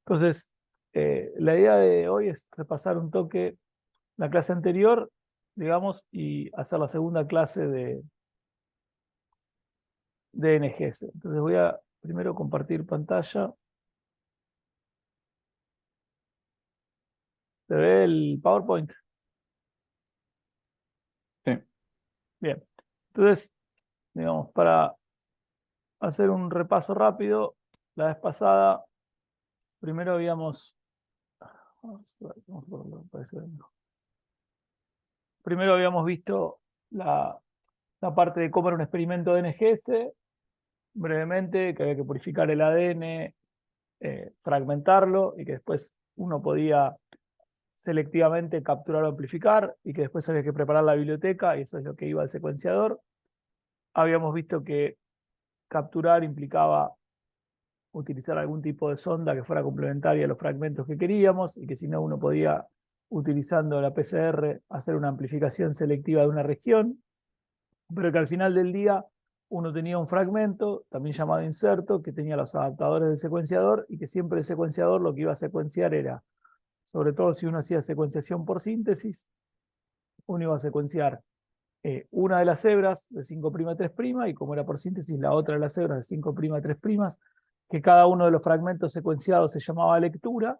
Entonces, la idea de hoy es repasar un toque la clase anterior, digamos, y hacer la segunda clase de NGS. Entonces voy a primero compartir pantalla. ¿Se ve el PowerPoint? Sí. Bien. Entonces, digamos, para hacer un repaso rápido, la vez pasada, primero habíamos... Primero habíamos visto la parte de cómo era un experimento de NGS, brevemente, que había que purificar el ADN, fragmentarlo, y que después uno podía selectivamente capturar o amplificar, y que después había que preparar la biblioteca, y eso es lo que iba al secuenciador. Habíamos visto que capturar implicaba utilizar algún tipo de sonda que fuera complementaria a los fragmentos que queríamos, y que si no uno podía, utilizando la PCR, hacer una amplificación selectiva de una región, pero que al final del día uno tenía un fragmento, también llamado inserto, que tenía los adaptadores del secuenciador, y que siempre el secuenciador lo que iba a secuenciar era, sobre todo si uno hacía secuenciación por síntesis, uno iba a secuenciar una de las hebras de 5'3', y como era por síntesis, la otra de las hebras de 5'3', que cada uno de los fragmentos secuenciados se llamaba lectura,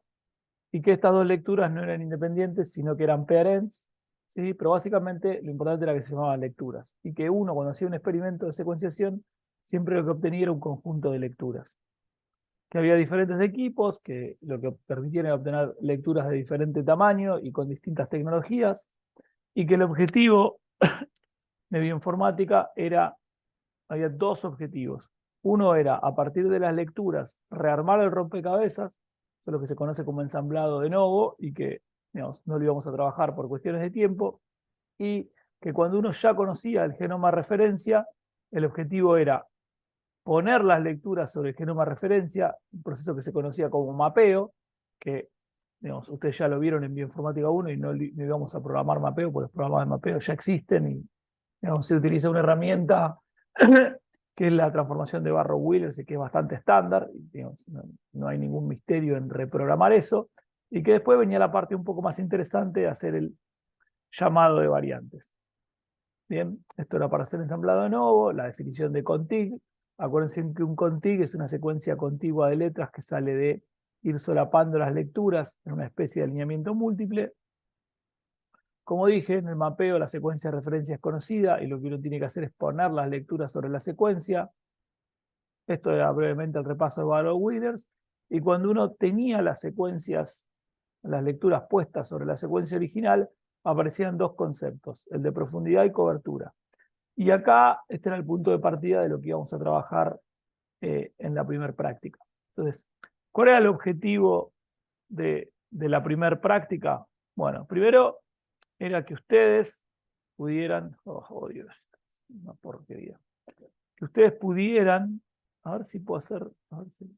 y que estas dos lecturas no eran independientes, sino que eran parents, ¿sí? Pero básicamente lo importante era que se llamaban lecturas, y que uno, cuando hacía un experimento de secuenciación, siempre lo que obtenía era un conjunto de lecturas. Que había diferentes equipos que lo que permitían era obtener lecturas de diferente tamaño y con distintas tecnologías, y que el objetivo de bioinformática era, había dos objetivos. Uno era, a partir de las lecturas, rearmar el rompecabezas, eso es lo que se conoce como ensamblado de novo, y que, digamos, no lo íbamos a trabajar por cuestiones de tiempo, y que cuando uno ya conocía el genoma referencia, el objetivo era poner las lecturas sobre el genoma referencia, un proceso que se conocía como mapeo, que, digamos, ustedes ya lo vieron en Bioinformática 1 y no íbamos a programar mapeo, porque los programas de mapeo ya existen, y, digamos, se utiliza una herramienta que es la transformación de Barrow-Wheeler, que es bastante estándar, y, digamos, no hay ningún misterio en reprogramar eso, y que después venía la parte un poco más interesante de hacer el llamado de variantes. Bien, esto era para hacer ensamblado de nuevo, la definición de contig. Acuérdense que un contig es una secuencia contigua de letras que sale de ir solapando las lecturas en una especie de alineamiento múltiple. Como dije, en el mapeo la secuencia de referencia es conocida, y lo que uno tiene que hacer es poner las lecturas sobre la secuencia. Esto era brevemente el repaso de Barrow-Wheeler. Y cuando uno tenía las secuencias, las lecturas puestas sobre la secuencia original, aparecían dos conceptos, el de profundidad y cobertura. Y acá este era el punto de partida de lo que íbamos a trabajar en la primera práctica. Entonces, ¿cuál era el objetivo de la primera práctica? Bueno, primero era que ustedes pudieran, oh Dios, una porquería, que ustedes pudieran, a ver si puedo hacer, a ver si,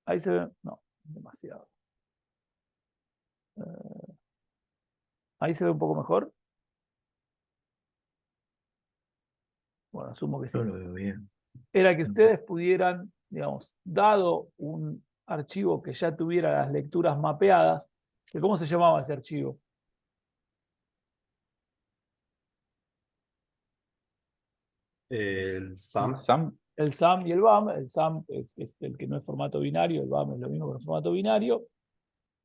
ahí se ve, no, demasiado. Ahí se ve un poco mejor. Bueno, asumo que sí. Yo lo veo bien. Era que ustedes pudieran, digamos, dado un archivo que ya tuviera las lecturas mapeadas, que ¿cómo se llamaba ese archivo? El SAM. Sam. El SAM y el BAM. El SAM es el que no es formato binario, el BAM es lo mismo que el formato binario.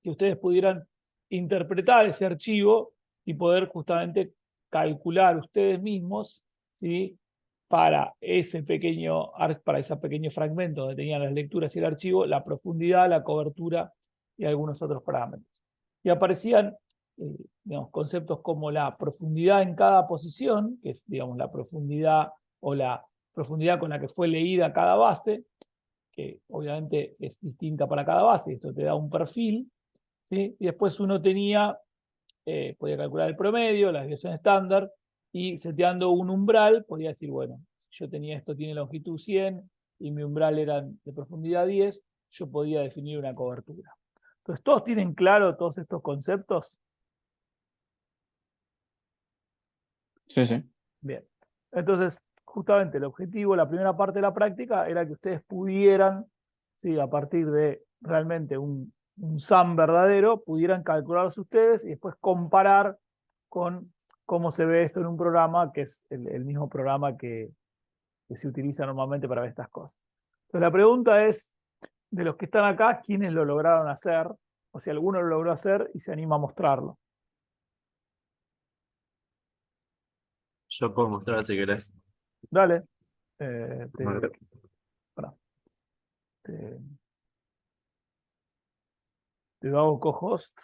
Que ustedes pudieran interpretar ese archivo y poder justamente calcular ustedes mismos, ¿sí? Para ese pequeño fragmento donde tenían las lecturas y el archivo, la profundidad, la cobertura y algunos otros parámetros. Y aparecían, digamos, conceptos como la profundidad en cada posición, que es, digamos, la profundidad o la profundidad con la que fue leída cada base, que obviamente es distinta para cada base, esto te da un perfil, ¿sí? Y después uno tenía, podía calcular el promedio, la desviación estándar, y seteando un umbral, podía decir, bueno, si yo tenía esto, tiene longitud 100, y mi umbral era de profundidad 10, yo podía definir una cobertura. Entonces, ¿todos tienen claro todos estos conceptos? Sí, sí. Bien. Entonces, justamente el objetivo, la primera parte de la práctica, era que ustedes pudieran, ¿sí? A partir de realmente un SAM verdadero, pudieran calcularlos ustedes y después comparar con cómo se ve esto en un programa que es el mismo programa que se utiliza normalmente para ver estas cosas. Entonces la pregunta es, de los que están acá, ¿quiénes lo lograron hacer? O si alguno lo logró hacer y se anima a mostrarlo. Yo puedo mostrar si querés. Dale. A ver. Pará, te, te hago co-host.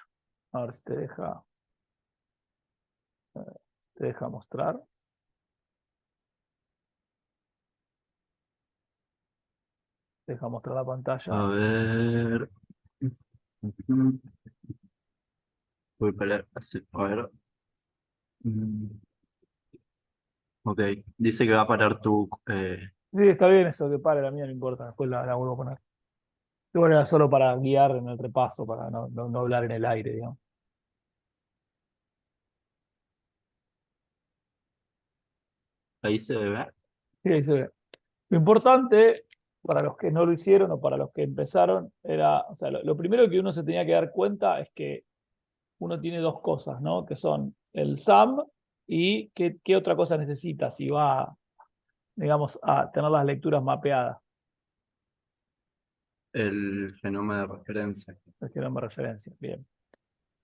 A ver si te deja mostrar. Te deja mostrar la pantalla. A ver. Ujú. Voy para a ver. Mm, Ok. Dice que va a parar tu. Sí, está bien eso, que pare, la mía no importa, después la vuelvo a poner. Igual era solo para guiar en el repaso, para no hablar en el aire, digamos. Ahí se ve. Sí, ahí se ve. Lo importante para los que no lo hicieron o para los que empezaron era, o sea, lo primero que uno se tenía que dar cuenta es que uno tiene dos cosas, ¿no? Que son el SAM y qué otra cosa necesita si va, digamos, a tener las lecturas mapeadas. El genoma de referencia. Es que no me referencia. Bien.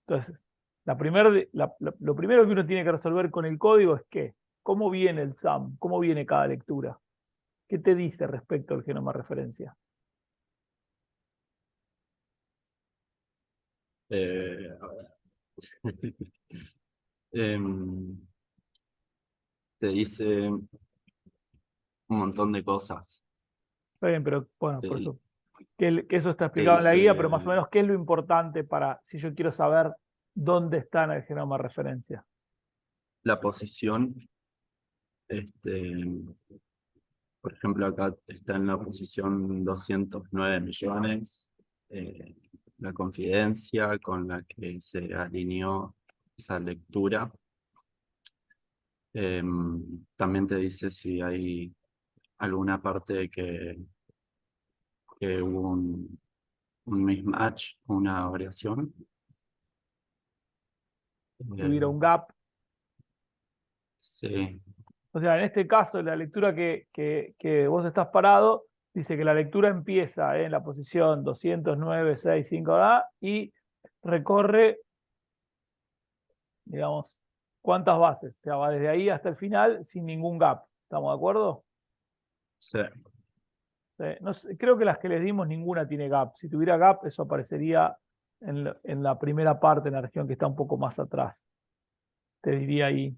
Entonces, lo primero que uno tiene que resolver con el código es qué. ¿Cómo viene el SAM? ¿Cómo viene cada lectura? ¿Qué te dice respecto al genoma de referencia? A ver. Em, Te dice un montón de cosas. Está bien, pero bueno, por Te, eso, que eso está te explicado en la dice guía, pero más o menos, ¿qué es lo importante para si yo quiero saber dónde está en el genoma de referencia? la posición. Este, por ejemplo, acá está en la posición 209 millones. eh, la confidencia con la que se alineó esa lectura. También te dice si hay alguna parte que hubo un mismatch, una variación. Si hubiera Eh, un gap. sí, O sea, en este caso, la lectura que vos estás parado, dice que la lectura empieza en la posición 209.65 y recorre, digamos, cuántas bases. O sea, va desde ahí hasta el final sin ningún gap. ¿Estamos de acuerdo? sí, No sé, creo que las que les dimos ninguna tiene gap. Si tuviera gap, eso aparecería en la primera parte, en la región que está un poco más atrás. Te diría ahí.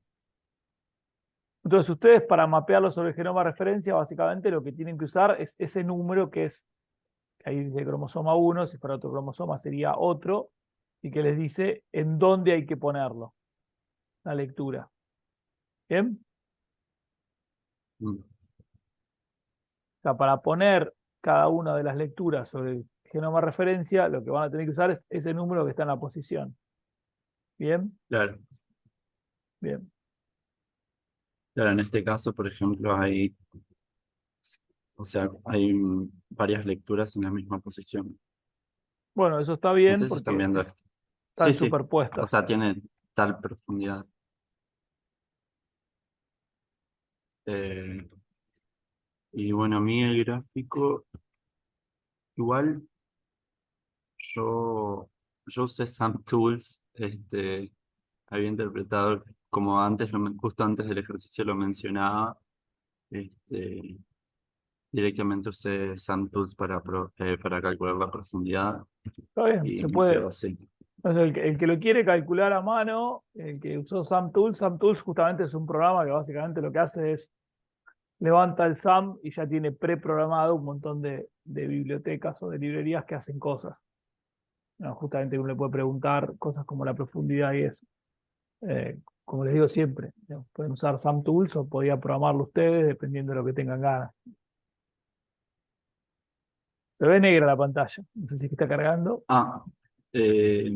Entonces, ustedes para mapearlo sobre el genoma de referencia, básicamente lo que tienen que usar es ese número que es, ahí dice cromosoma 1, si fuera otro cromosoma sería otro, y que les dice en dónde hay que ponerlo, la lectura. ¿Bien? mm, O sea, para poner cada una de las lecturas sobre el genoma de referencia, lo que van a tener que usar es ese número que está en la posición. ¿Bien? claro. Bien. Claro, en este caso, por ejemplo, o sea, hay varias lecturas en la misma posición. Bueno, eso está No bien sé si están porque viendo esto. Sí, están sí. O superpuestas. sea, tiene tal profundidad. Eh, y bueno, a mí el gráfico, igual yo, yo usé SumTools, había interpretado, como antes, justo antes del ejercicio lo mencionaba, este, directamente usé SumTools para calcular la profundidad Está bien, y se me quedó puede. así. Entonces, el que lo quiere calcular a mano, el que usó SumTools justamente es un programa que básicamente lo que hace es levanta el SAM y ya tiene preprogramado un montón de bibliotecas o de librerías que hacen cosas. No, justamente uno le puede preguntar cosas como la profundidad y eso. Como les digo siempre, ¿no? Pueden usar SumTools o podía programarlo ustedes dependiendo de lo que tengan ganas. Se ve negra la pantalla, no sé si es que está cargando. Ah, eh,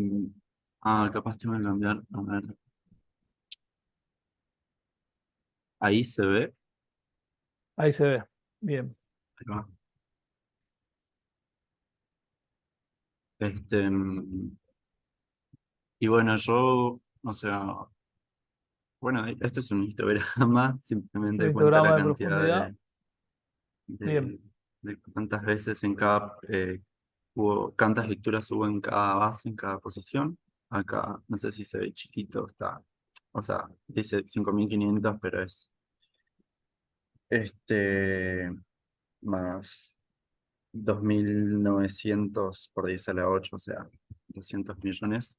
capaz te voy a cambiar. A ver, ahí se ve. Ahí se ve. Bien. Ahí va. Este, y bueno, yo, o sea, bueno, esto es un histograma, Un simplemente cuenta la histograma de cantidad profundidad. Bien. de cuántas veces en cada, cuántas lecturas hubo en cada base, en cada posición. Acá, no sé si se ve chiquito, está, o sea, dice 5500 pero es este más 2900 por 10 a la 8 o sea, 200 millones.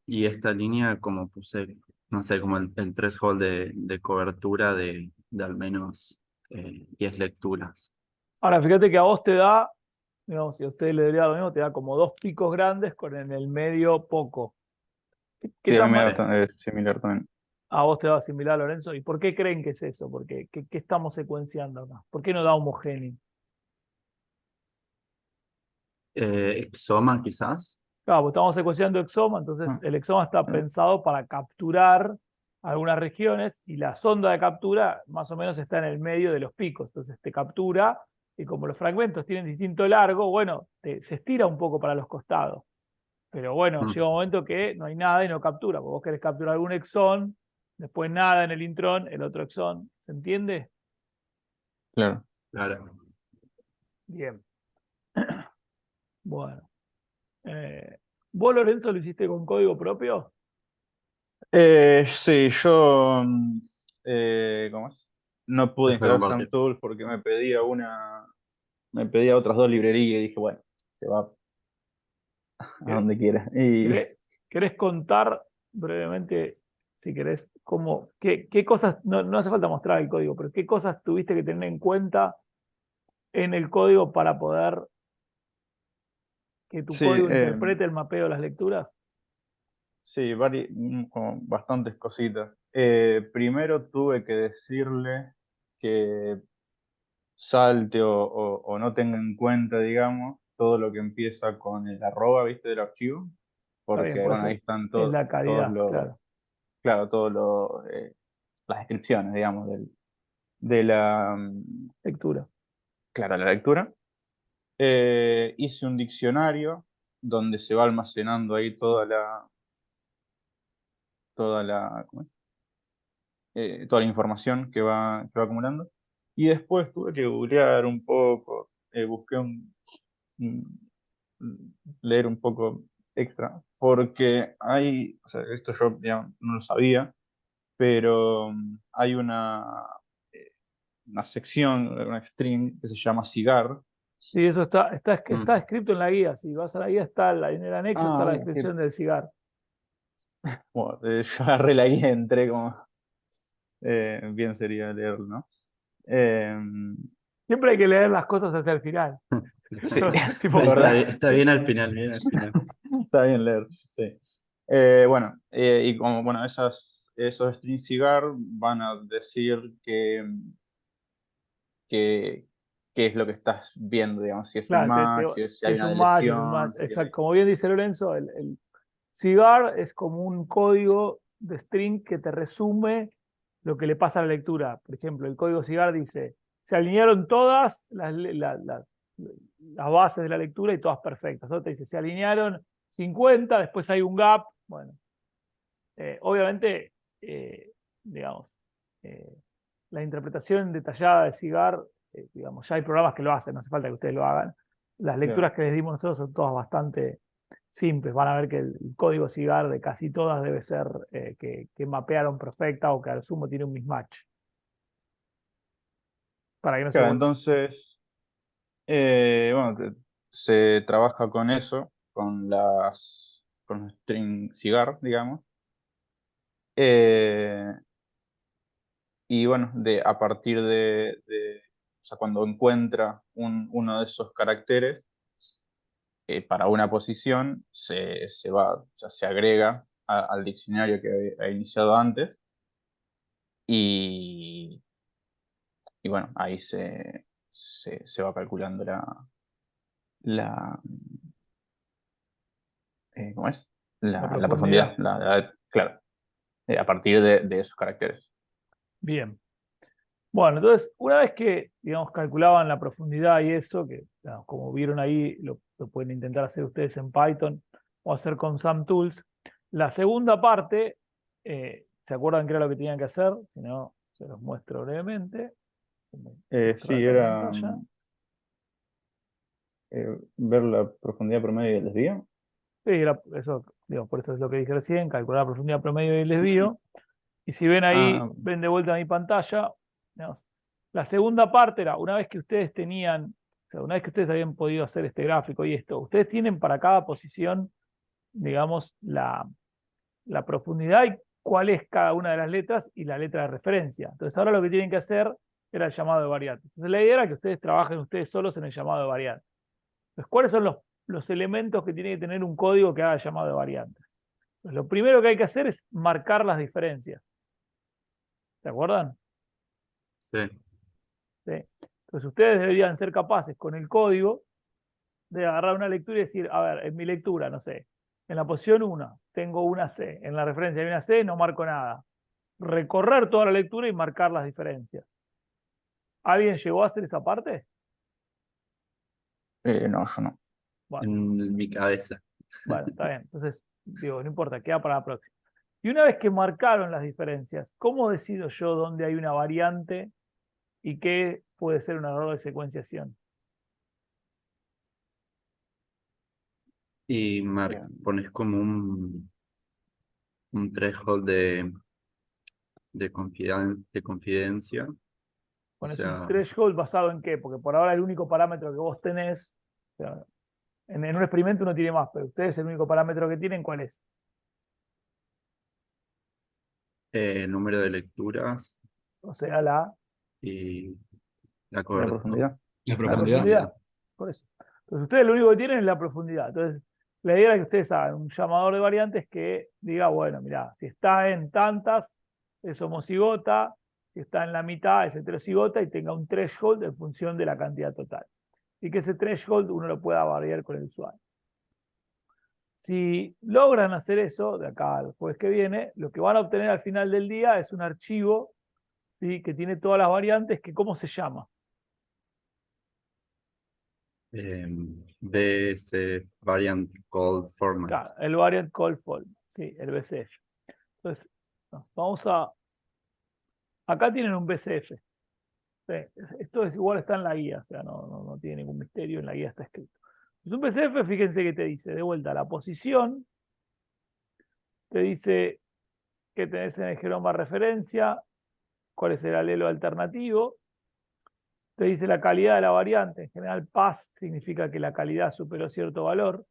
Y esta línea, como puse, no sé, como el threshold de cobertura de al menos 10 lecturas. Ahora, fíjate que a vos te da, digamos, si a usted le daría lo mismo, te da como dos picos grandes con en el medio poco. ¿Qué Sí, a mí tan me da mal? Sí. similar también. A vos te da similar, Lorenzo. ¿Y por qué creen que es eso? Porque, ¿qué estamos secuenciando acá? ¿Por qué no da homogéneo? Exoma, quizás. Claro, pues estamos secuenciando exoma, entonces Ah, el exoma está eh, pensado para capturar algunas regiones y la sonda de captura más o menos está en el medio de los picos. Entonces te captura y como los fragmentos tienen distinto largo, bueno, se estira un poco para los costados. Pero bueno, Mm, llega un momento que no hay nada y no captura. Porque vos querés capturar algún exón, después nada en el intrón, el otro exón. ¿Se entiende? claro. claro. Bien. Bueno. Eh, ¿Vos, Lorenzo, lo hiciste con código propio? Sí, yo ¿cómo es? No pude Te fue a instalar compartir. SamTools porque me pedía otras dos librerías y dije, bueno, se va a ¿Querés, donde quiera. Y querés contar brevemente, si querés, qué cosas, no hace falta mostrar el código, pero qué cosas tuviste que tener en cuenta en el código para poder que tu sí, código interprete el mapeo de las lecturas? sí, como bastantes cositas. Primero tuve que decirle que salte o no tenga en cuenta, digamos, todo lo que empieza con el arroba, ¿viste? Del archivo, Está bien, porque, pues bueno, ahí están es la todos calidad, los, claro, claro, las descripciones, digamos, de la, lectura. claro, la lectura. Hice un diccionario donde se va almacenando ahí ¿cómo es? Toda la información que va acumulando. Y después tuve que googlear un poco, busqué un- leer un poco extra, porque o sea, esto yo ya no lo sabía, pero hay eh, una sección, una string que se llama cigar. Sí, eso está Mm, escrito en la guía. Si vas a la guía, en el anexo está Ah, la bien, descripción del cigar. bueno, yo agarré la guía y entré como bien sería leerlo, ¿no? Eh, Siempre hay que leer las cosas hasta el final. sí, Tipo, la sí, verdad, está bien al final, bien al final. está bien leer, sí. Bueno, y como, bueno, esos string cigar van a decir que, qué es lo que estás viendo, digamos, si es un claro, match, si si hay es una un match, es un delesión, match. si Exacto. hay... Como bien dice Lorenzo, el cigar es como un código de string que te resume lo que le pasa a la lectura. Por ejemplo, el código cigar dice, se alinearon todas las bases de la lectura y todas perfectas. Otro te dice, se alinearon 50, después hay un gap. Bueno, obviamente, digamos, eh, la interpretación detallada de Cigar, digamos, ya hay programas que lo hacen, no hace falta que ustedes lo hagan. Las Claro. lecturas que les dimos nosotros son todas bastante simples. Van a ver que el código Cigar de casi todas debe ser que mapearon perfecta o que al sumo tiene un mismatch. Para que no se Claro, vuelva. entonces, bueno, se trabaja con eso, con los string cigar, digamos. Eh, y bueno, a partir o sea, cuando encuentra uno de esos caracteres para una posición, o sea, se agrega al diccionario que ha iniciado antes y, y bueno, ahí se va calculando la, ¿cómo es? La La profundidad, profundidad. claro, a partir de esos caracteres. Bien. Bueno, entonces, una vez que, digamos, calculaban la profundidad y eso, que digamos, como vieron ahí, lo pueden intentar hacer ustedes en Python o hacer con SumTools. La segunda parte, ¿se acuerdan qué era lo que tenían que hacer? Si no, se los muestro brevemente. Sí, Mostrar la era pantalla. ver la profundidad promedio del desvío. Sí, eso, digamos, por eso es lo que dije recién, calcular la profundidad promedio del desvío. Y si ven ahí, Ah, ven de vuelta mi pantalla, digamos, la segunda parte era, una vez que ustedes tenían, o sea, una vez que ustedes habían podido hacer este gráfico y esto, ustedes tienen para cada posición, digamos, la profundidad y cuál es cada una de las letras y la letra de referencia. Entonces ahora lo que tienen que hacer era el llamado de variantes. Entonces la idea era que ustedes trabajen ustedes solos en el llamado de variantes. Entonces, ¿cuáles son los elementos que tiene que tener un código que haga el llamado de variantes? Pues lo primero que hay que hacer es marcar las diferencias. ¿Se acuerdan? Sí. ¿Sí? Entonces ustedes deberían ser capaces con el código de agarrar una lectura y decir, a ver, en mi lectura, no sé, en la posición 1 tengo una C, en la referencia hay una C, no marco nada. Recorrer toda la lectura y marcar las diferencias. ¿Alguien llegó a hacer esa parte? no, yo no. Bueno, En mi cabeza. bueno, está bien. Entonces, digo, no importa, queda para la próxima. Y una vez que marcaron las diferencias, ¿cómo decido yo dónde hay una variante y qué puede ser un error de secuenciación? Y pones como un threshold de confidencia. O Pones un sea, threshold basado en qué, porque por ahora el único parámetro que vos tenés, o sea, en un experimento uno tiene más, pero ustedes el único parámetro que tienen, ¿cuál es? el número de lecturas O sea, la, y la ¿Y la cobertura. profundidad? La la profundidad. profundidad. Por eso. Entonces ustedes lo único que tienen es la profundidad. Entonces, la idea es que ustedes hagan un llamador de variantes que diga, bueno, mira, si está en tantas, es homocigota, si está en la mitad, es heterocigota, y tenga un threshold en función de la cantidad total. Y que ese threshold uno lo pueda variar con el usuario. Si logran hacer eso, de acá al jueves que viene, lo que van a obtener al final del día es un archivo, ¿sí?, que tiene todas las variantes, que ¿cómo se llama? BS Variant Call Format. Claro, el Variant Call Format, sí, el BCF. Entonces, vamos a... Acá tienen un BCF. Sí, esto es igual, está en la guía, o sea, no tiene ningún misterio, en la guía está escrito. Es un BCF, fíjense que te dice, de vuelta, la posición, te dice que tenés en el genoma referencia, cuál es el alelo alternativo, te dice la calidad de la variante, en general PAS significa que la calidad superó cierto valor.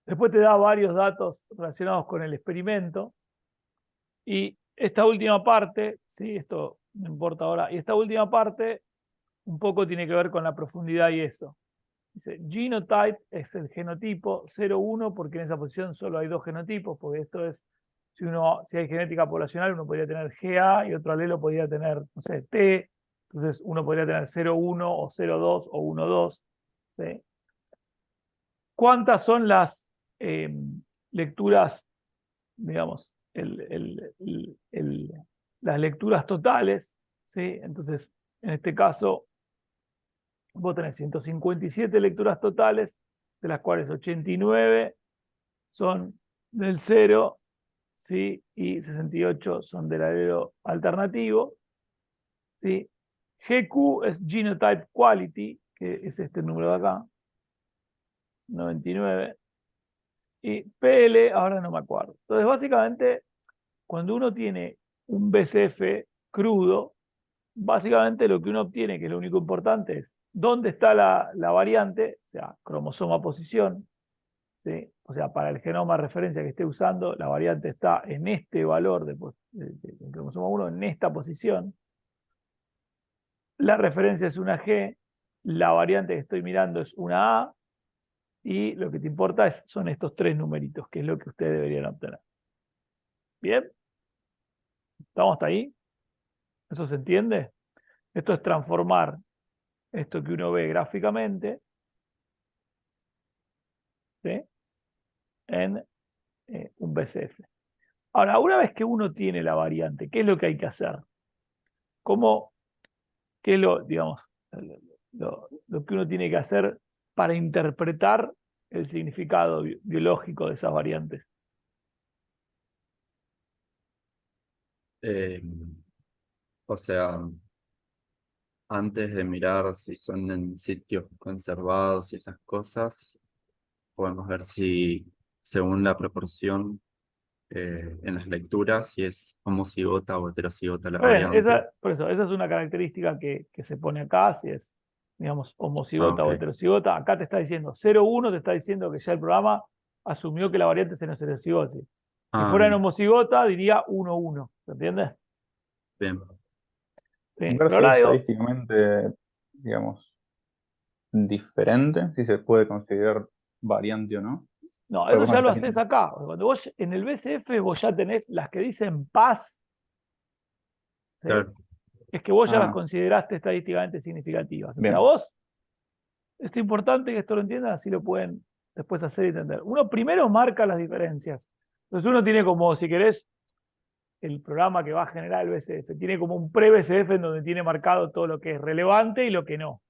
Después te da varios datos relacionados con el experimento. Y esta última parte, ¿sí?, esto no importa ahora, y esta última parte un poco tiene que ver con la profundidad y eso. Dice, genotype es el genotipo 0,1 porque en esa posición solo hay dos genotipos, porque esto es, si hay genética poblacional, uno podría tener GA y otro alelo podría tener, no sé, T, entonces uno podría tener 0,1 o 0,2 o 1,2. ¿Sí? ¿Cuántas son las lecturas, digamos, las lecturas totales? ¿Sí? Entonces, en este caso, vos tenés 157 lecturas totales, de las cuales 89 son del 0, ¿sí?, y 68 son del alelo alternativo. ¿Sí? GQ es Genotype Quality, que es este número de acá, 99. Y PL, ahora no me acuerdo. Entonces, básicamente, cuando uno tiene un BCF crudo, básicamente lo que uno obtiene, que es lo único importante, es dónde está la variante, o sea, cromosoma posición, ¿sí? O sea, para el genoma de referencia que esté usando, la variante está en este valor del cromosoma 1, en esta posición. La referencia es una G, la variante que estoy mirando es una A, y lo que te importa son estos tres numeritos, que es lo que ustedes deberían obtener. ¿Bien? ¿Estamos hasta ahí? ¿Eso se entiende? Esto es transformar esto que uno ve gráficamente, ¿sí?, en un BCF. Ahora, una vez que uno tiene la variante, ¿qué es lo que hay que hacer? ¿Qué es digamos, lo que uno tiene que hacer para interpretar el significado biológico de esas variantes? Eh, o sea, antes de mirar si son en sitios conservados y esas cosas, podemos ver si, según la proporción en las lecturas, si es homocigota o heterocigota la Bueno, variante. por eso, esa es una característica que se pone acá, si es, digamos, Ah, homocigota ok. o heterocigota. Acá te está diciendo 0,1, te está diciendo que ya el programa asumió que la variante es en heterocigote. Si Ah, fuera en bien, homocigota, diría 1,1. ¿Se entiende? bien. Sí. Ver Pero si es ahora digo, estadísticamente, digamos, diferente, si se puede considerar variante o no. no, Porque eso vos me ya lo estás haces diciendo. acá. Cuando vos en el BCF vos ya tenés las que dicen paz, ¿sí? Claro, Es que vos ya las Ah, consideraste estadísticamente significativas. O sea, bien, vos, esto es importante que esto lo entiendan, así lo pueden después hacer y entender. Uno primero marca las diferencias. Entonces uno tiene como, si querés, el programa que va a generar el BCF. Tiene como un pre-BCF en donde tiene marcado todo lo que es relevante y lo que no.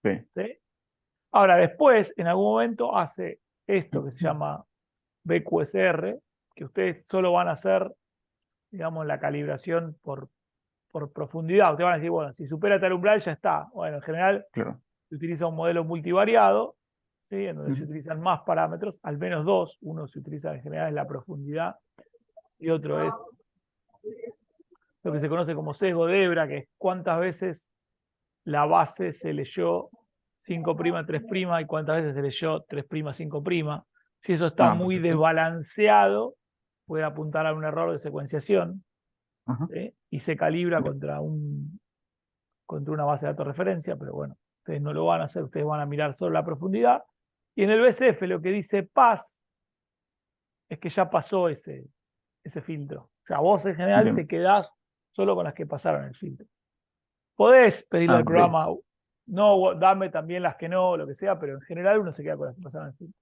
sí. ¿Sí? Ahora, después, en algún momento, hace esto que se llama BQSR, que ustedes solo van a hacer, digamos, la calibración por profundidad. Ustedes van a decir, bueno, si supera tal umbral ya está. Bueno, en general Claro. se utiliza un modelo multivariado, ¿sí? En donde se Ujú. utilizan más parámetros, al menos dos. Uno se utiliza en general es la profundidad y otro es lo que se conoce como sesgo de Hebra, que es cuántas veces la base se leyó 5', 3', y cuántas veces se leyó 3', 5'. Si eso está Ah, muy perfecto. desbalanceado, puede apuntar a un error de secuenciación, Ajá. ¿sí? Y se calibra Bien. contra una base de datos de referencia, pero bueno, ustedes no lo van a hacer, ustedes van a mirar solo la profundidad. Y en el BCF lo que dice PAS es que ya pasó ese filtro. O sea, vos en general te Bien. quedás solo con las que pasaron el filtro. Podés pedirle Ah, al ok. programa, no, dame también las que no, lo que sea, pero en general uno se queda con las que pasaron el filtro.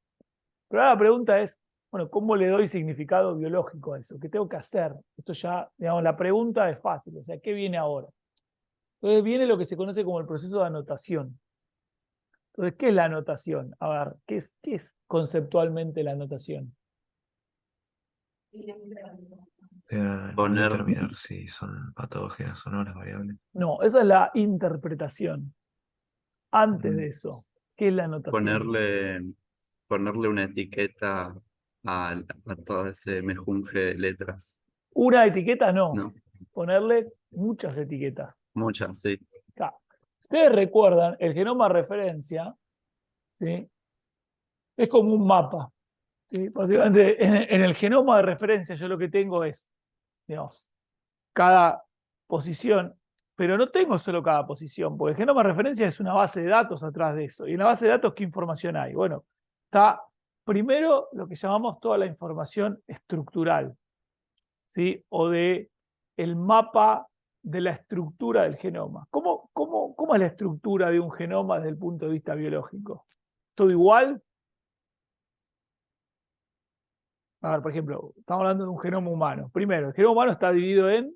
Pero ahora la pregunta es, bueno, ¿cómo le doy significado biológico a eso? ¿Qué tengo que hacer? Esto ya, digamos, la pregunta es fácil, o sea, ¿qué viene ahora? Entonces viene lo que se conoce como el proceso de anotación. Entonces, ¿qué es la anotación? A ver, ¿qué es conceptualmente la anotación? poner, Determinar si son patógenas o no las variables. No, esa es la interpretación. Antes de Mm. eso, ¿qué es la anotación? ponerle una etiqueta a todo ese mejunje de letras. Una etiqueta no, No, ponerle muchas etiquetas. muchas, sí. Claro. Ustedes recuerdan, el genoma referencia, ¿sí? Es como un mapa. ¿Sí? Básicamente, en el genoma de referencia yo lo que tengo es, digamos, cada posición, pero no tengo solo cada posición, porque el genoma de referencia es una base de datos atrás de eso. Y en la base de datos, ¿qué información hay? Bueno, está primero lo que llamamos toda la información estructural, ¿sí? O de el mapa de la estructura del genoma. ¿Cómo es la estructura de un genoma desde el punto de vista biológico? ¿Todo igual? A ver, por ejemplo, estamos hablando de un genoma humano. Primero, el genoma humano está dividido en,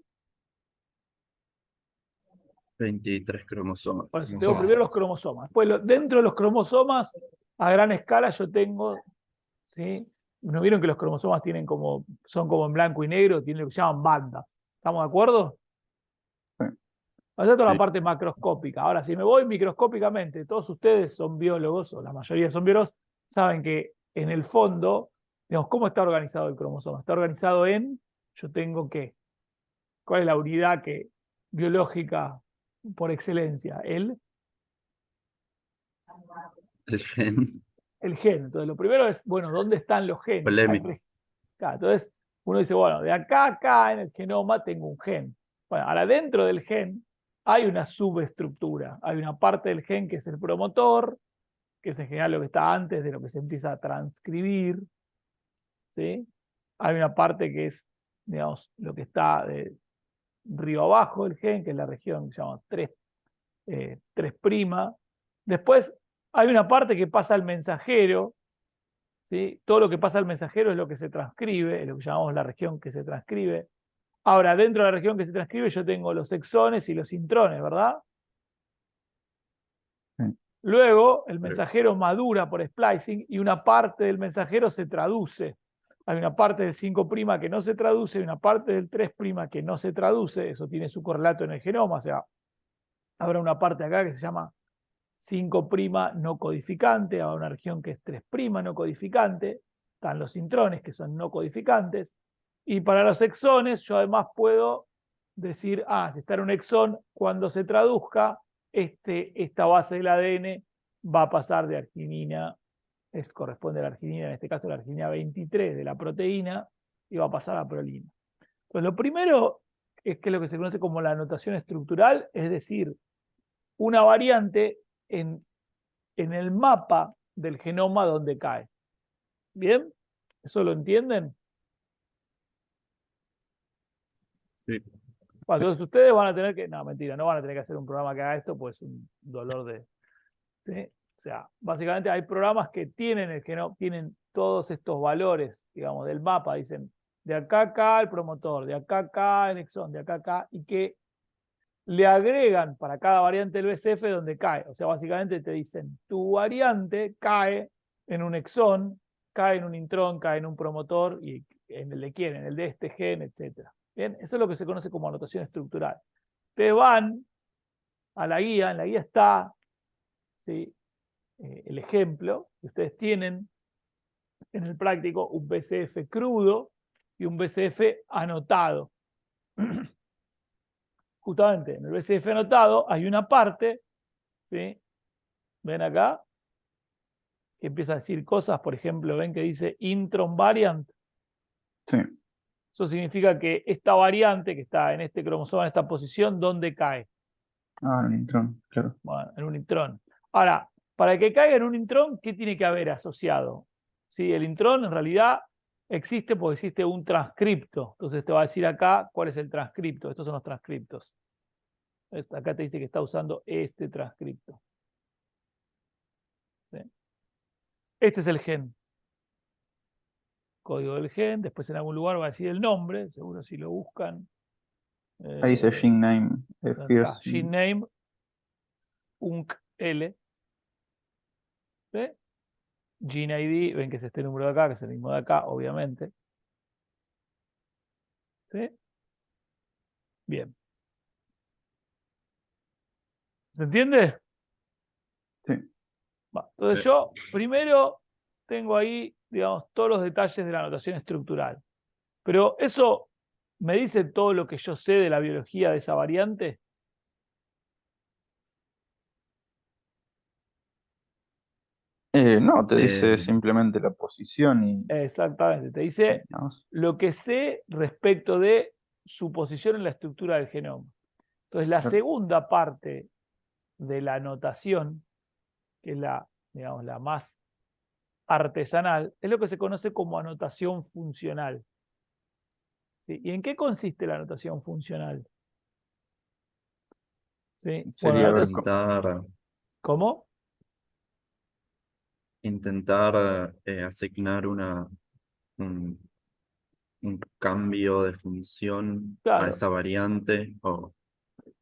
23 por cromosomas. eso tengo primero los cromosomas. Después, dentro de los cromosomas, a gran escala, yo tengo, ¿sí? ¿No vieron que los cromosomas son como en blanco y negro? Tienen lo que se llaman bandas. ¿Estamos de acuerdo? Sí. Allá toda la Sí. parte macroscópica. Ahora, si me voy microscópicamente, todos ustedes son biólogos, o la mayoría son biólogos, saben que en el fondo, digamos, ¿cómo está organizado el cromosoma? Está organizado en, yo tengo que, ¿cuál es la unidad biológica por excelencia? El gen El gen. Entonces, lo primero es, bueno, ¿dónde están los genes? polémico. Claro, entonces, uno dice, bueno, de acá a acá en el genoma tengo un gen. Bueno, ahora dentro del gen hay una subestructura. Hay una parte del gen que es el promotor, que es en general lo que está antes de lo que se empieza a transcribir, ¿sí? Hay una parte que es, digamos, lo que está de río abajo del gen, que es la región que se llama 3'. Después hay una parte que pasa al mensajero, ¿sí? Todo lo que pasa al mensajero es lo que se transcribe, es lo que llamamos la región que se transcribe. Ahora, dentro de la región que se transcribe, yo tengo los exones y los intrones, ¿verdad? Sí. Luego, el mensajero madura por splicing y una parte del mensajero se traduce. Hay una parte del 5' que no se traduce y una parte del 3' que no se traduce. Eso tiene su correlato en el genoma. O sea, habrá una parte acá que se llama 5' no codificante, habrá una región que es 3' no codificante. Están los intrones que son no codificantes. Y para los exones, yo además puedo decir, si está en un exón, cuando se traduzca, esta base del ADN va a pasar de arginina, corresponde a la arginina, en este caso la arginina 23 de la proteína, y va a pasar a prolina. Pues lo primero es que lo que se conoce como la anotación estructural, es decir, una variante en el mapa del genoma donde cae. ¿Bien? ¿Eso lo entienden? Sí. Bueno, entonces ustedes van a tener que, no, mentira, no van a tener que hacer un programa que haga esto, pues es un dolor de... ¿sí? O sea, básicamente hay programas que tienen el genoma, tienen todos estos valores, digamos, del mapa, dicen, de acá a acá el promotor, de acá a acá el exón, de acá a acá, y que le agregan para cada variante del BCF donde cae. O sea, básicamente te dicen, tu variante cae en un exón, cae en un intrón, cae en un promotor, y en el de quién, en el de este gen, etc. Bien, eso es lo que se conoce como anotación estructural. Te van a la guía, en la guía está, ¿sí? El ejemplo que ustedes tienen en el práctico, un BCF crudo y un BCF anotado. Justamente en el BCF anotado hay una parte, ¿sí? Ven acá, que empieza a decir cosas, por ejemplo, ven que dice intron variant. Sí. Eso significa que esta variante que está en este cromosoma, en esta posición, ¿dónde cae? En un intrón, claro. Bueno, en un intrón. Ahora, para que caiga en un intrón, ¿qué tiene que haber asociado? ¿Sí? El intrón en realidad existe porque existe un transcripto. Entonces te va a decir acá cuál es el transcripto. Estos son los transcriptos. Acá te dice que está usando este transcripto. ¿Sí? Este es el gen. Código del gen. Después en algún lugar va a decir el nombre. Seguro si lo buscan. Ahí dice gene name, Acá, first. gene name, UNC-L. ¿Sí? Gene ID, ven que es este número de acá, que es el mismo de acá, obviamente. ¿Sí? Bien. ¿Se entiende? Sí. Entonces Sí. yo primero tengo ahí, digamos, todos los detalles de la anotación estructural. Pero eso me dice todo lo que yo sé de la biología de esa variante. No, te dice Eh, simplemente la posición y Exactamente, te dice nada más. lo que sé respecto de su posición en la estructura del genoma. Entonces la Claro. segunda parte de la anotación, que es la, digamos, la más artesanal, es lo que se conoce como anotación funcional. ¿Sí? ¿Y en qué consiste la anotación funcional? ¿Sí? Bueno, Sería ver ¿cómo? intentar asignar un, un cambio de función a Claro, esa variante. O sí.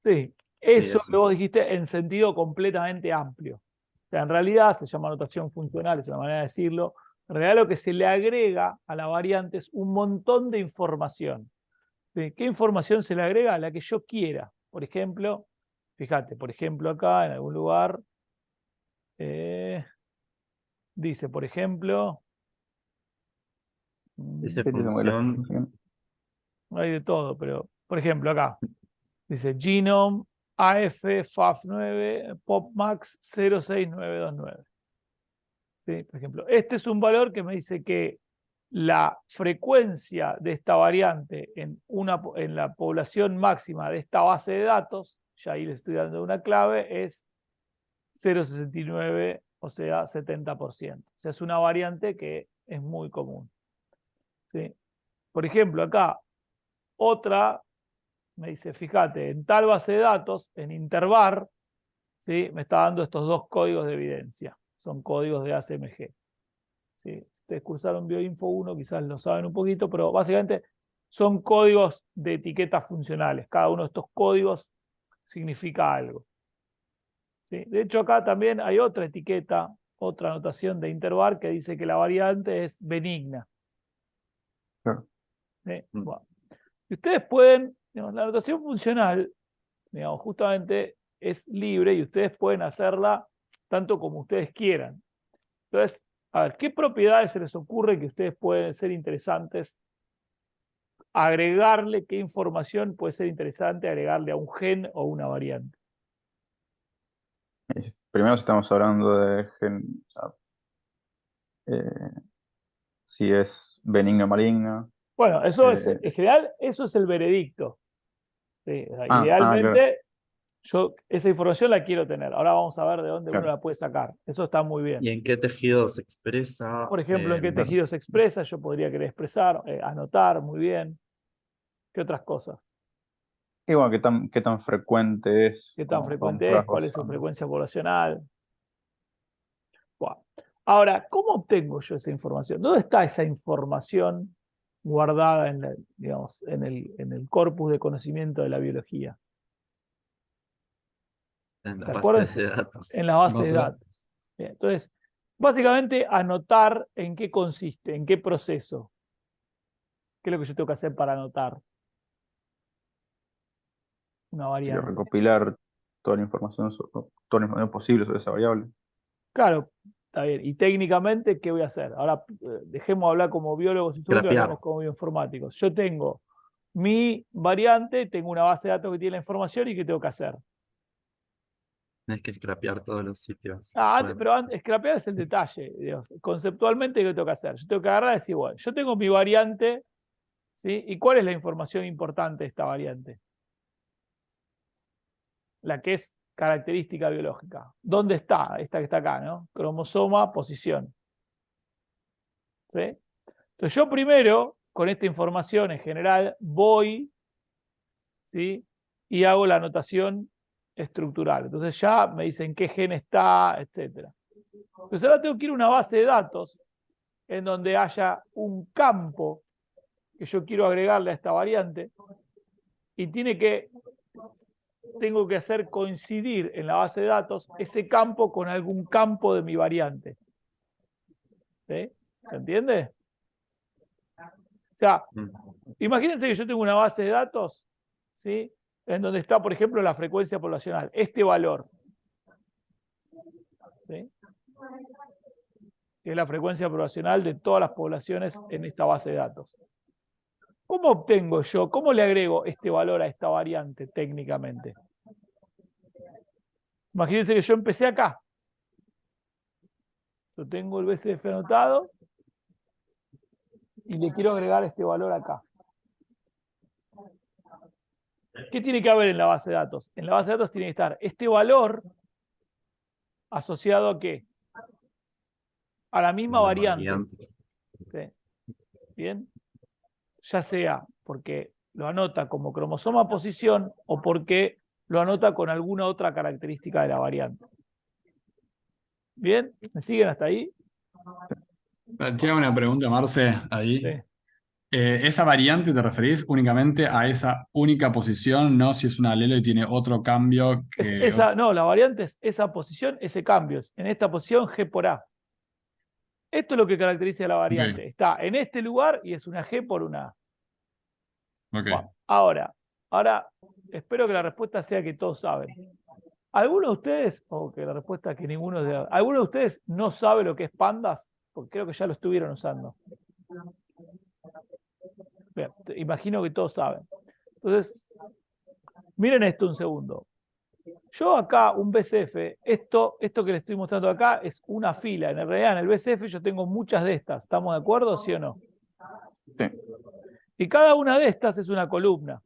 sí, Eso que eso. vos dijiste en sentido completamente amplio. O sea, en realidad se llama anotación funcional, es una manera de decirlo. En realidad lo que se le agrega a la variante es un montón de información. ¿Sí? ¿Qué información se le agrega? La que yo quiera. Por ejemplo, fíjate, por ejemplo acá en algún lugar dice, por ejemplo, Esa qué te tengo la función, función. hay de todo, pero por ejemplo acá dice genome AF FAF9 PopMax 06929. ¿Sí? Por ejemplo, este es un valor que me dice que la frecuencia de esta variante en la población máxima de esta base de datos, ya ahí les estoy dando una clave, es 0,69, o sea, 70%. O sea, es una variante que es muy común. ¿Sí? Por ejemplo, acá, otra me dice, fíjate, en tal base de datos, en Intervar, ¿sí? Me está dando estos dos códigos de evidencia. Son códigos de ACMG. ¿Sí? Si ustedes cursaron Bioinfo 1, quizás lo saben un poquito, pero básicamente son códigos de etiquetas funcionales. Cada uno de estos códigos significa algo. ¿Sí? De hecho, acá también hay otra etiqueta, otra anotación de intervar que dice que la variante es benigna. Claro. ¿Sí? Bueno. Y ustedes pueden, digamos, la anotación funcional, digamos, justamente es libre y ustedes pueden hacerla tanto como ustedes quieran. Entonces, a ver, ¿qué propiedades se les ocurre que ustedes pueden ser interesantes? Agregarle, ¿qué información puede ser interesante agregarle a un gen o una variante? Primero, si estamos hablando de gen, o sea, eh, si es benigna o maligna. Bueno, eso es, eh, en general, eso es el veredicto. ¿Sí? O sea, claro, idealmente, yo esa información la quiero tener. Ahora vamos a ver de dónde uno claro. la puede sacar. Eso está muy bien. ¿Y en qué tejido se expresa? Por ejemplo, en qué Claro. tejido se expresa, yo podría querer expresar, anotar, muy bien. ¿Qué otras cosas? Y bueno, qué tan frecuente es, ¿Qué tan como frecuente es? ¿Cuál es su rasgos. frecuencia poblacional? Bueno. Ahora, ¿cómo obtengo yo esa información? ¿Dónde está esa información guardada en, digamos, en el corpus de conocimiento de la biología? En ¿Te las acuerdas? bases de datos. En la base de Base de datos. datos. Bien, entonces, básicamente anotar en qué consiste, en qué proceso. ¿Qué es lo que yo tengo que hacer para anotar una Sería variante? recopilar toda la información, toda la información posible sobre esa variable. Claro, está bien. Y técnicamente, ¿qué voy a hacer? Ahora, dejemos de hablar como biólogos y segundos y Crapear. hablemos como bioinformáticos. Yo tengo mi variante, tengo una base de datos que tiene la información y ¿qué tengo que hacer? Tienes que scrapear todos los sitios. Pero scrapear es el detalle. Digamos. Conceptualmente, ¿qué tengo que hacer? Yo tengo que agarrar y decir, bueno, yo tengo mi variante, ¿sí? ¿Y cuál es la información importante de esta variante? La que es característica biológica. ¿Dónde está? Esta que está acá, ¿no? Cromosoma, posición. ¿Sí? Entonces yo primero, con esta información en general, voy, ¿sí? Y hago la anotación estructural. Entonces ya me dicen qué gen está, etc. Entonces ahora tengo que ir a una base de datos en donde haya un campo que yo quiero agregarle a esta variante y tengo que hacer coincidir en la base de datos ese campo con algún campo de mi variante. ¿Sí? ¿Se entiende? O sea, imagínense que yo tengo una base de datos, ¿sí? En donde está, por ejemplo, la frecuencia poblacional, este valor. ¿Sí? Que es la frecuencia poblacional de todas las poblaciones en esta base de datos. ¿Cómo obtengo yo, cómo le agrego este valor a esta variante técnicamente? Imagínense que yo empecé acá. Yo tengo el BCF anotado y le quiero agregar este valor acá. ¿Qué tiene que haber en la base de datos? En la base de datos tiene que estar este valor asociado a ¿qué? A la misma Una variante. ¿Sí? ¿Bien? Ya sea porque lo anota como cromosoma posición o porque lo anota con alguna otra característica de la variante. ¿Bien? ¿Me siguen hasta ahí? Te hago una pregunta, Marce, ahí. Sí. ¿Esa variante te referís únicamente a esa única posición, no si es un alelo y tiene otro cambio que... No, la variante es esa posición, ese cambio. En esta posición G por A. Esto es lo que caracteriza a la variante. Ok, Está en este lugar y es una G por una A. ok. Bueno, ahora espero que la respuesta sea que todos saben. ¿Alguno de ustedes, o que la respuesta es que ninguno de alguno de ustedes no sabe lo que es pandas? Porque creo que ya lo estuvieron usando. Bien, imagino que todos saben. Entonces, miren esto un segundo. Yo acá, un BCF, esto que les estoy mostrando acá es una fila. En realidad, en el BCF yo tengo muchas de estas. ¿Estamos de acuerdo, sí o no? Sí. Y cada una de estas es una columna.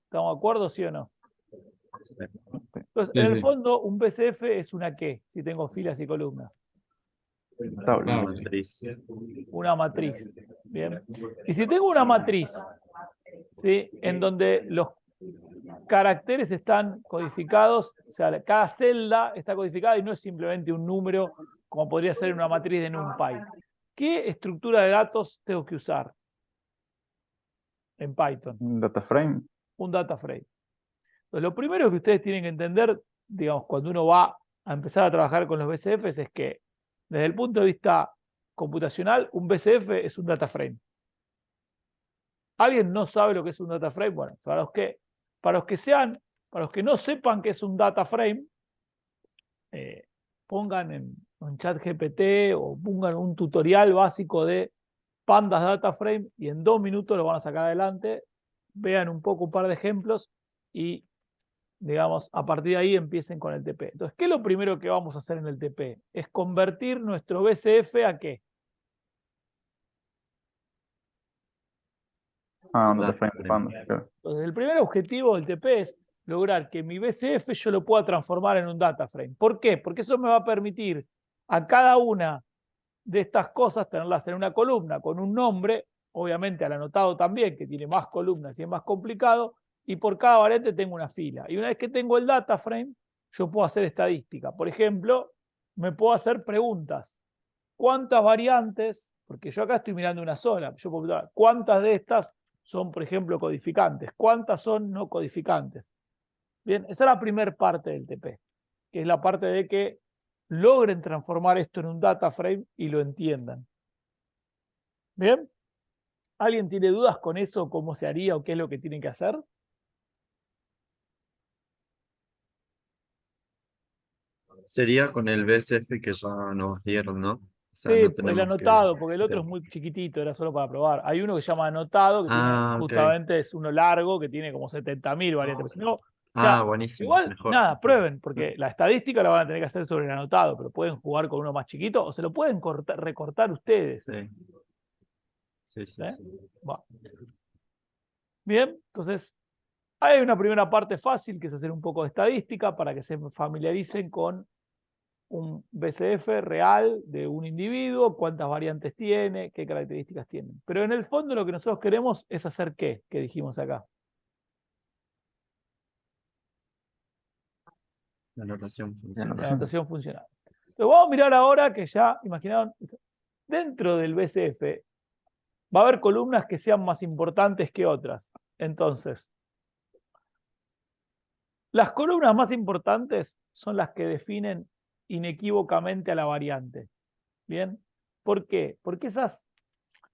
¿Estamos de acuerdo, sí o no? Entonces, Sí, en el sí. fondo, un BCF es una ¿qué? Si tengo filas y columnas. Tabla. Ah, Matriz. Una matriz. Bien. Y si tengo una matriz, ¿sí? En donde los caracteres están codificados, o sea, cada celda está codificada y no es simplemente un número como podría ser una matriz de NumPy. ¿Qué estructura de datos tengo que usar? en Python? Un data frame. Un data frame. Entonces, lo primero que ustedes tienen que entender, digamos, cuando uno va a empezar a trabajar con los BCFs es que, desde el punto de vista computacional, un BCF es un data frame. ¿Alguien no sabe lo que es un data frame? Bueno, para los que no sepan qué es un data frame, pongan en ChatGPT o pongan un tutorial básico de Pandas Data Frame y en 2 minutos lo van a sacar adelante. Vean un par de ejemplos y, digamos, a partir de ahí empiecen con el TP. Entonces, ¿qué es lo primero que vamos a hacer en el TP? Es convertir nuestro BCF ¿a qué? Un data Data frame de frame. pandas, claro. Entonces, el primer objetivo del TP es lograr que mi BCF yo lo pueda transformar en un data frame. ¿Por qué? Porque eso me va a permitir a cada una de estas cosas tenerlas en una columna con un nombre, obviamente al anotado también, que tiene más columnas y es más complicado, y por cada variante tengo una fila. Y una vez que tengo el data frame, yo puedo hacer estadística. Por ejemplo, me puedo hacer preguntas. ¿Cuántas variantes? Porque yo acá estoy mirando una sola. Yo puedo preguntar, ¿cuántas de estas son, por ejemplo, codificantes? ¿Cuántas son no codificantes? Bien, esa es la primera parte del TP, que es la parte de que logren transformar esto en un data frame y lo entiendan. ¿Bien? ¿Alguien tiene dudas con eso? ¿Cómo se haría o qué es lo que tienen que hacer? Sería con el BSF que ya nos dieron, ¿no? O sea, Sí, no el tenemos que... anotado, porque el otro es muy chiquitito, era solo para probar. Hay uno que se llama anotado, que tiene, Ok. justamente es uno largo, que tiene como 70.000 variantes. Pero si no, o sea, Buenísimo, igual, mejor. nada, prueben, porque la estadística la van a tener que hacer sobre el anotado, pero pueden jugar con uno más chiquito o se lo pueden recortar ustedes. Sí. Sí, sí, ¿Eh? sí. Bueno. Bien, entonces hay una primera parte fácil que es hacer un poco de estadística para que se familiaricen con un BCF real de un individuo, cuántas variantes tiene, qué características tiene. Pero en el fondo lo que nosotros queremos es hacer qué, que dijimos acá. La notación La funciona. La anotación. notación funcional. Entonces vamos a mirar ahora que ya imaginaron, dentro del BCF va a haber columnas que sean más importantes que otras. Entonces, las columnas más importantes son las que definen inequívocamente a la variante. ¿Bien? ¿Por qué? Porque esas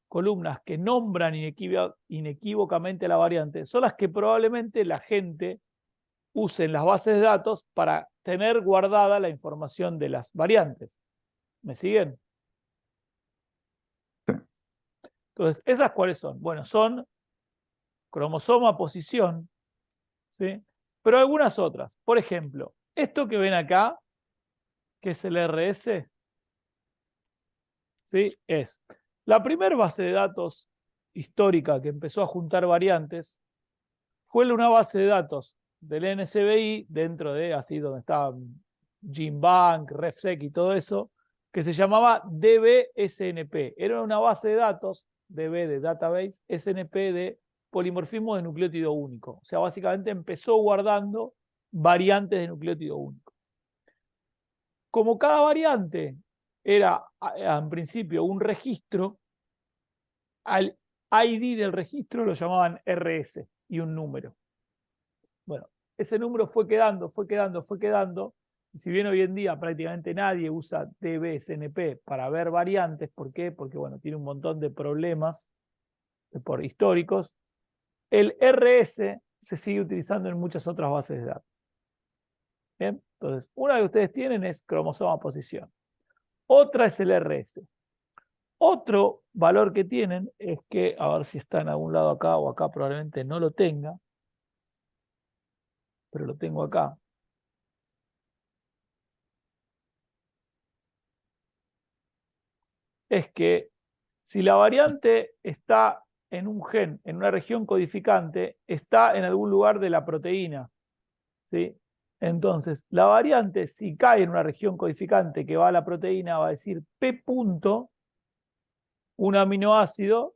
columnas que nombran inequívocamente a la variante son las que probablemente la gente use en las bases de datos para tener guardada la información de las variantes. ¿Me siguen? Sí. Entonces, ¿esas cuáles son? Bueno, son cromosoma, posición, ¿sí? Pero algunas otras. Por ejemplo, esto que ven acá, que es el RS, ¿sí? Es la primera base de datos histórica que empezó a juntar variantes, fue una base de datos del NSBI, dentro de así donde estaban GenBank, RefSec y todo eso, que se llamaba DB-SNP. Era una base de datos, DB de Database, SNP de polimorfismo de nucleótido único. O sea, básicamente empezó guardando variantes de nucleótido único. Como cada variante era en principio un registro, al ID del registro lo llamaban RS y un número. Bueno, ese número fue quedando. Y si bien hoy en día prácticamente nadie usa DB-SNP para ver variantes, ¿por qué? Porque bueno, tiene un montón de problemas por históricos. El RS se sigue utilizando en muchas otras bases de datos. Bien, entonces, una que ustedes tienen es cromosoma posición. Otra es el RS. Otro valor que tienen es que, a ver si está en algún lado acá o acá probablemente no lo tenga, pero lo tengo acá. Es que si la variante está en un gen, en una región codificante, está en algún lugar de la proteína, ¿sí? Entonces, la variante, si cae en una región codificante que va a la proteína, va a decir P punto, un aminoácido,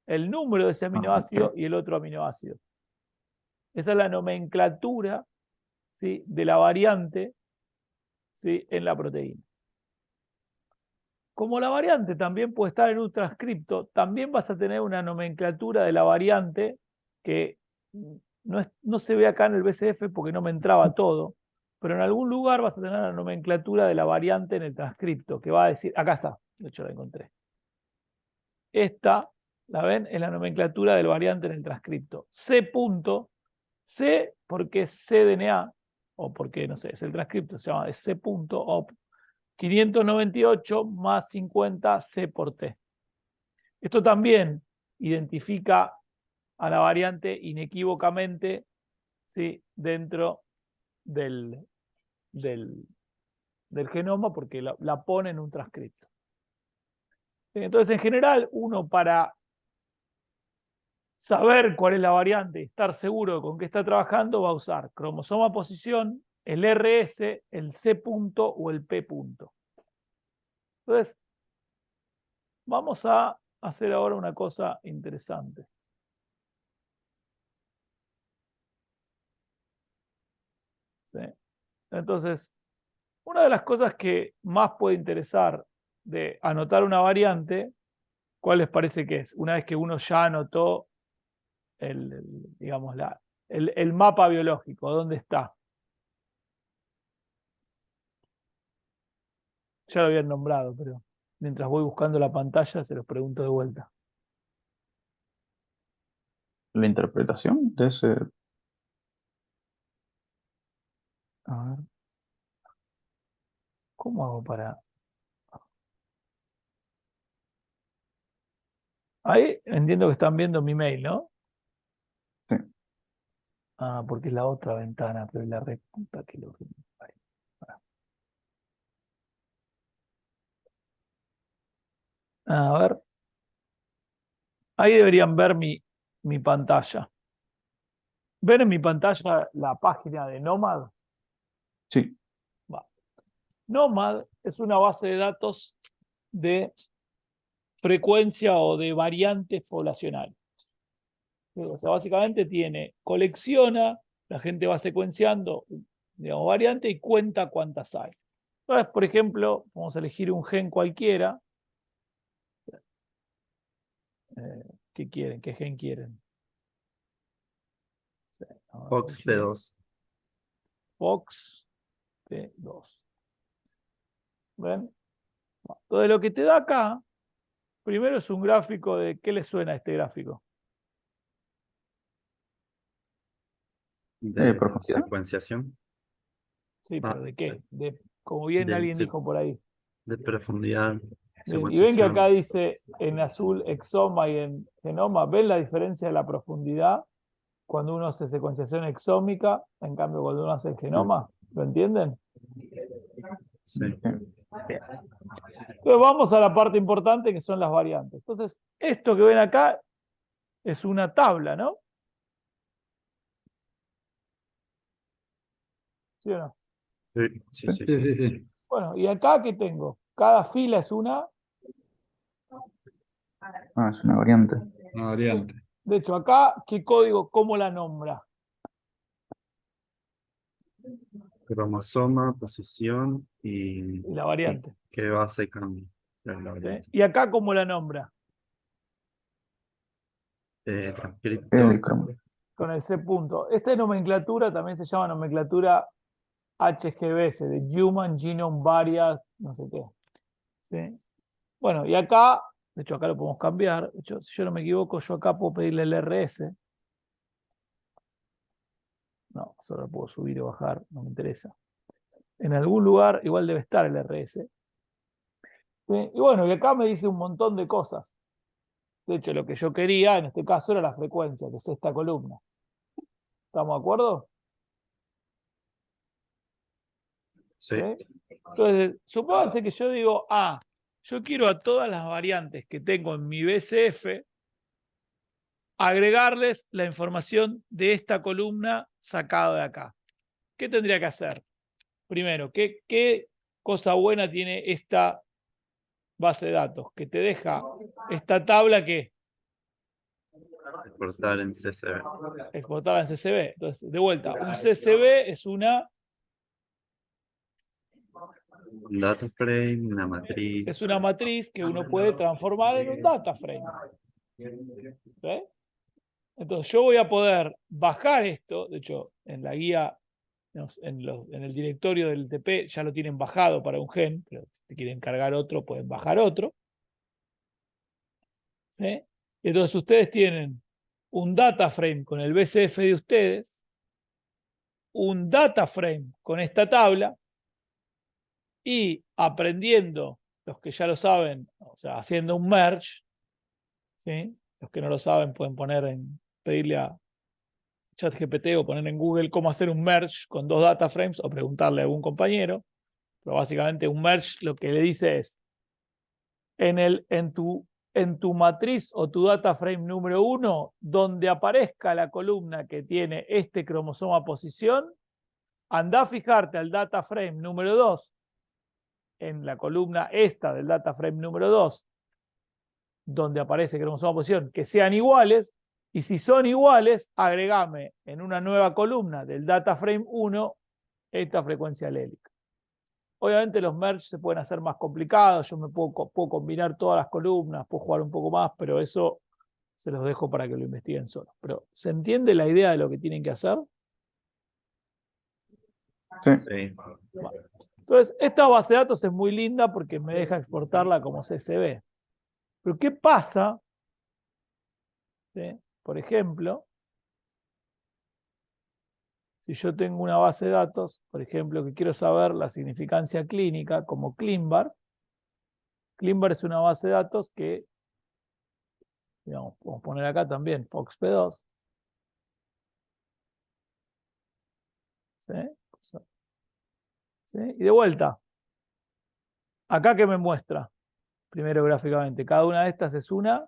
el número de ese aminoácido y el otro aminoácido. Esa es la nomenclatura, ¿sí?, de la variante, ¿sí?, en la proteína. como la variante también puede estar en un transcripto, también vas a tener una nomenclatura de la variante que no se ve acá en el BCF porque no me entraba todo, pero en algún lugar vas a tener la nomenclatura de la variante en el transcripto, que va a decir, acá está, de hecho la encontré. Esta, ¿la ven? Es la nomenclatura del variante en el transcripto. C punto, C porque es cDNA, o porque, no sé, es el transcripto, se llama C punto, op 598 más 50 C por T. Esto también identifica a la variante inequívocamente, ¿sí?, dentro del genoma porque la pone en un transcripto. Entonces, en general, uno para saber cuál es la variante y estar seguro de con qué está trabajando va a usar cromosoma posición, el RS, el C punto o el P punto. Entonces, vamos a hacer ahora una cosa interesante. ¿Sí? Entonces, una de las cosas que más puede interesar de anotar una variante, ¿cuál les parece que es? Una vez que uno ya anotó digamos, el mapa biológico, ¿dónde está? Ya lo habían nombrado, pero mientras voy buscando la pantalla se los pregunto de vuelta. La interpretación de ese... A ver. ¿Cómo hago para...? Ahí entiendo que están viendo mi mail, ¿no? Sí. Ah, porque es la otra ventana, pero es la reputa que lo... Ahí. A ver. Ahí deberían ver mi pantalla. ¿Ven en mi pantalla la página de Nomad? Sí. Va. Nomad es una base de datos de frecuencia o de variantes poblacionales. O sea, básicamente colecciona, la gente va secuenciando, digamos, variantes y cuenta cuántas hay. Entonces, por ejemplo, vamos a elegir un gen cualquiera. ¿Qué quieren? ¿Qué gen quieren? Sí, Fox P2. Fox P2. ¿Ven? Entonces, lo que te da acá, primero es un gráfico de ¿qué le suena a este gráfico? De ¿Profundidad? secuenciación. Sí, Ah, pero ¿de qué? Como bien alguien dijo por ahí. de profundidad. Bien, y ven que acá Secuenciación. dice en azul exoma y en genoma. ¿Ven la diferencia de la profundidad cuando uno hace secuenciación exómica? En cambio, cuando uno hace el genoma, ¿lo entienden? Sí. Bien. Entonces vamos a la parte importante que son las variantes. Entonces, esto que ven acá es una tabla, ¿no? ¿Sí o no? Sí, sí, sí, Sí, sí. sí, sí. Bueno, y acá, ¿qué tengo? Cada fila es una. Ah, es una variante. Una variante. De hecho, acá, ¿qué código? ¿Cómo la nombra? Cromosoma, posición Y la variante. qué base cambia. La ¿Sí? variante. Y acá, ¿cómo la nombra? Transcripto. El cromo. Con el C punto. Esta nomenclatura también se llama nomenclatura HGBS, de Human Genome Variant, no sé qué. ¿Sí? Bueno, y acá, de hecho acá lo podemos cambiar. De hecho, si yo no me equivoco, yo acá puedo pedirle el RS. No, solo lo puedo subir o bajar, no me interesa. En algún lugar igual debe estar el RS. ¿Sí? Y bueno, y acá me dice un montón de cosas. De hecho, lo que yo quería en este caso era la frecuencia, que es esta columna. ¿Estamos de acuerdo? Sí. ¿Sí? Entonces, supónganse que yo digo, yo quiero a todas las variantes que tengo en mi BCF agregarles la información de esta columna sacada de acá. ¿Qué tendría que hacer? Primero, ¿qué cosa buena tiene esta base de datos? Que te deja esta tabla que Exportar en CSV. exportada en CSV. Entonces, de vuelta, un CSV es una Un data frame, una matriz. Es una matriz que uno puede transformar en un data frame. ¿Sí? Entonces yo voy a poder bajar esto, de hecho en la guía, en el directorio del TP ya lo tienen bajado para un gen, pero si quieren cargar otro pueden bajar otro. ¿Sí? Entonces ustedes tienen un data frame con el BCF de ustedes, un data frame con esta tabla y aprendiendo, los que ya lo saben, o sea, haciendo un merge, ¿sí? Los que no lo saben pueden pedirle a ChatGPT o poner en Google cómo hacer un merge con dos data frames o preguntarle a algún compañero, pero básicamente un merge lo que le dice es en tu matriz o tu data frame número 1, donde aparezca la columna que tiene este cromosoma posición, anda a fijarte al data frame número 2, en la columna esta del data frame número 2, donde aparece cromosoma posición, que sean iguales, y si son iguales, agregame en una nueva columna del data frame 1 esta frecuencia alélica. Obviamente los merge se pueden hacer más complicados, yo me puedo combinar todas las columnas, puedo jugar un poco más, pero eso se los dejo para que lo investiguen solos. Pero ¿se entiende la idea de lo que tienen que hacer? Sí. Sí. Bueno. Entonces, esta base de datos es muy linda porque me deja exportarla como CSV. Pero ¿qué pasa? ¿Sí? Por ejemplo, si yo tengo una base de datos, por ejemplo, que quiero saber la significancia clínica como ClinVar. ClinVar es una base de datos que, digamos, podemos poner acá también FOXP2. ¿Sí? ¿Sí? Y de vuelta, acá que me muestra, primero gráficamente, cada una de estas es una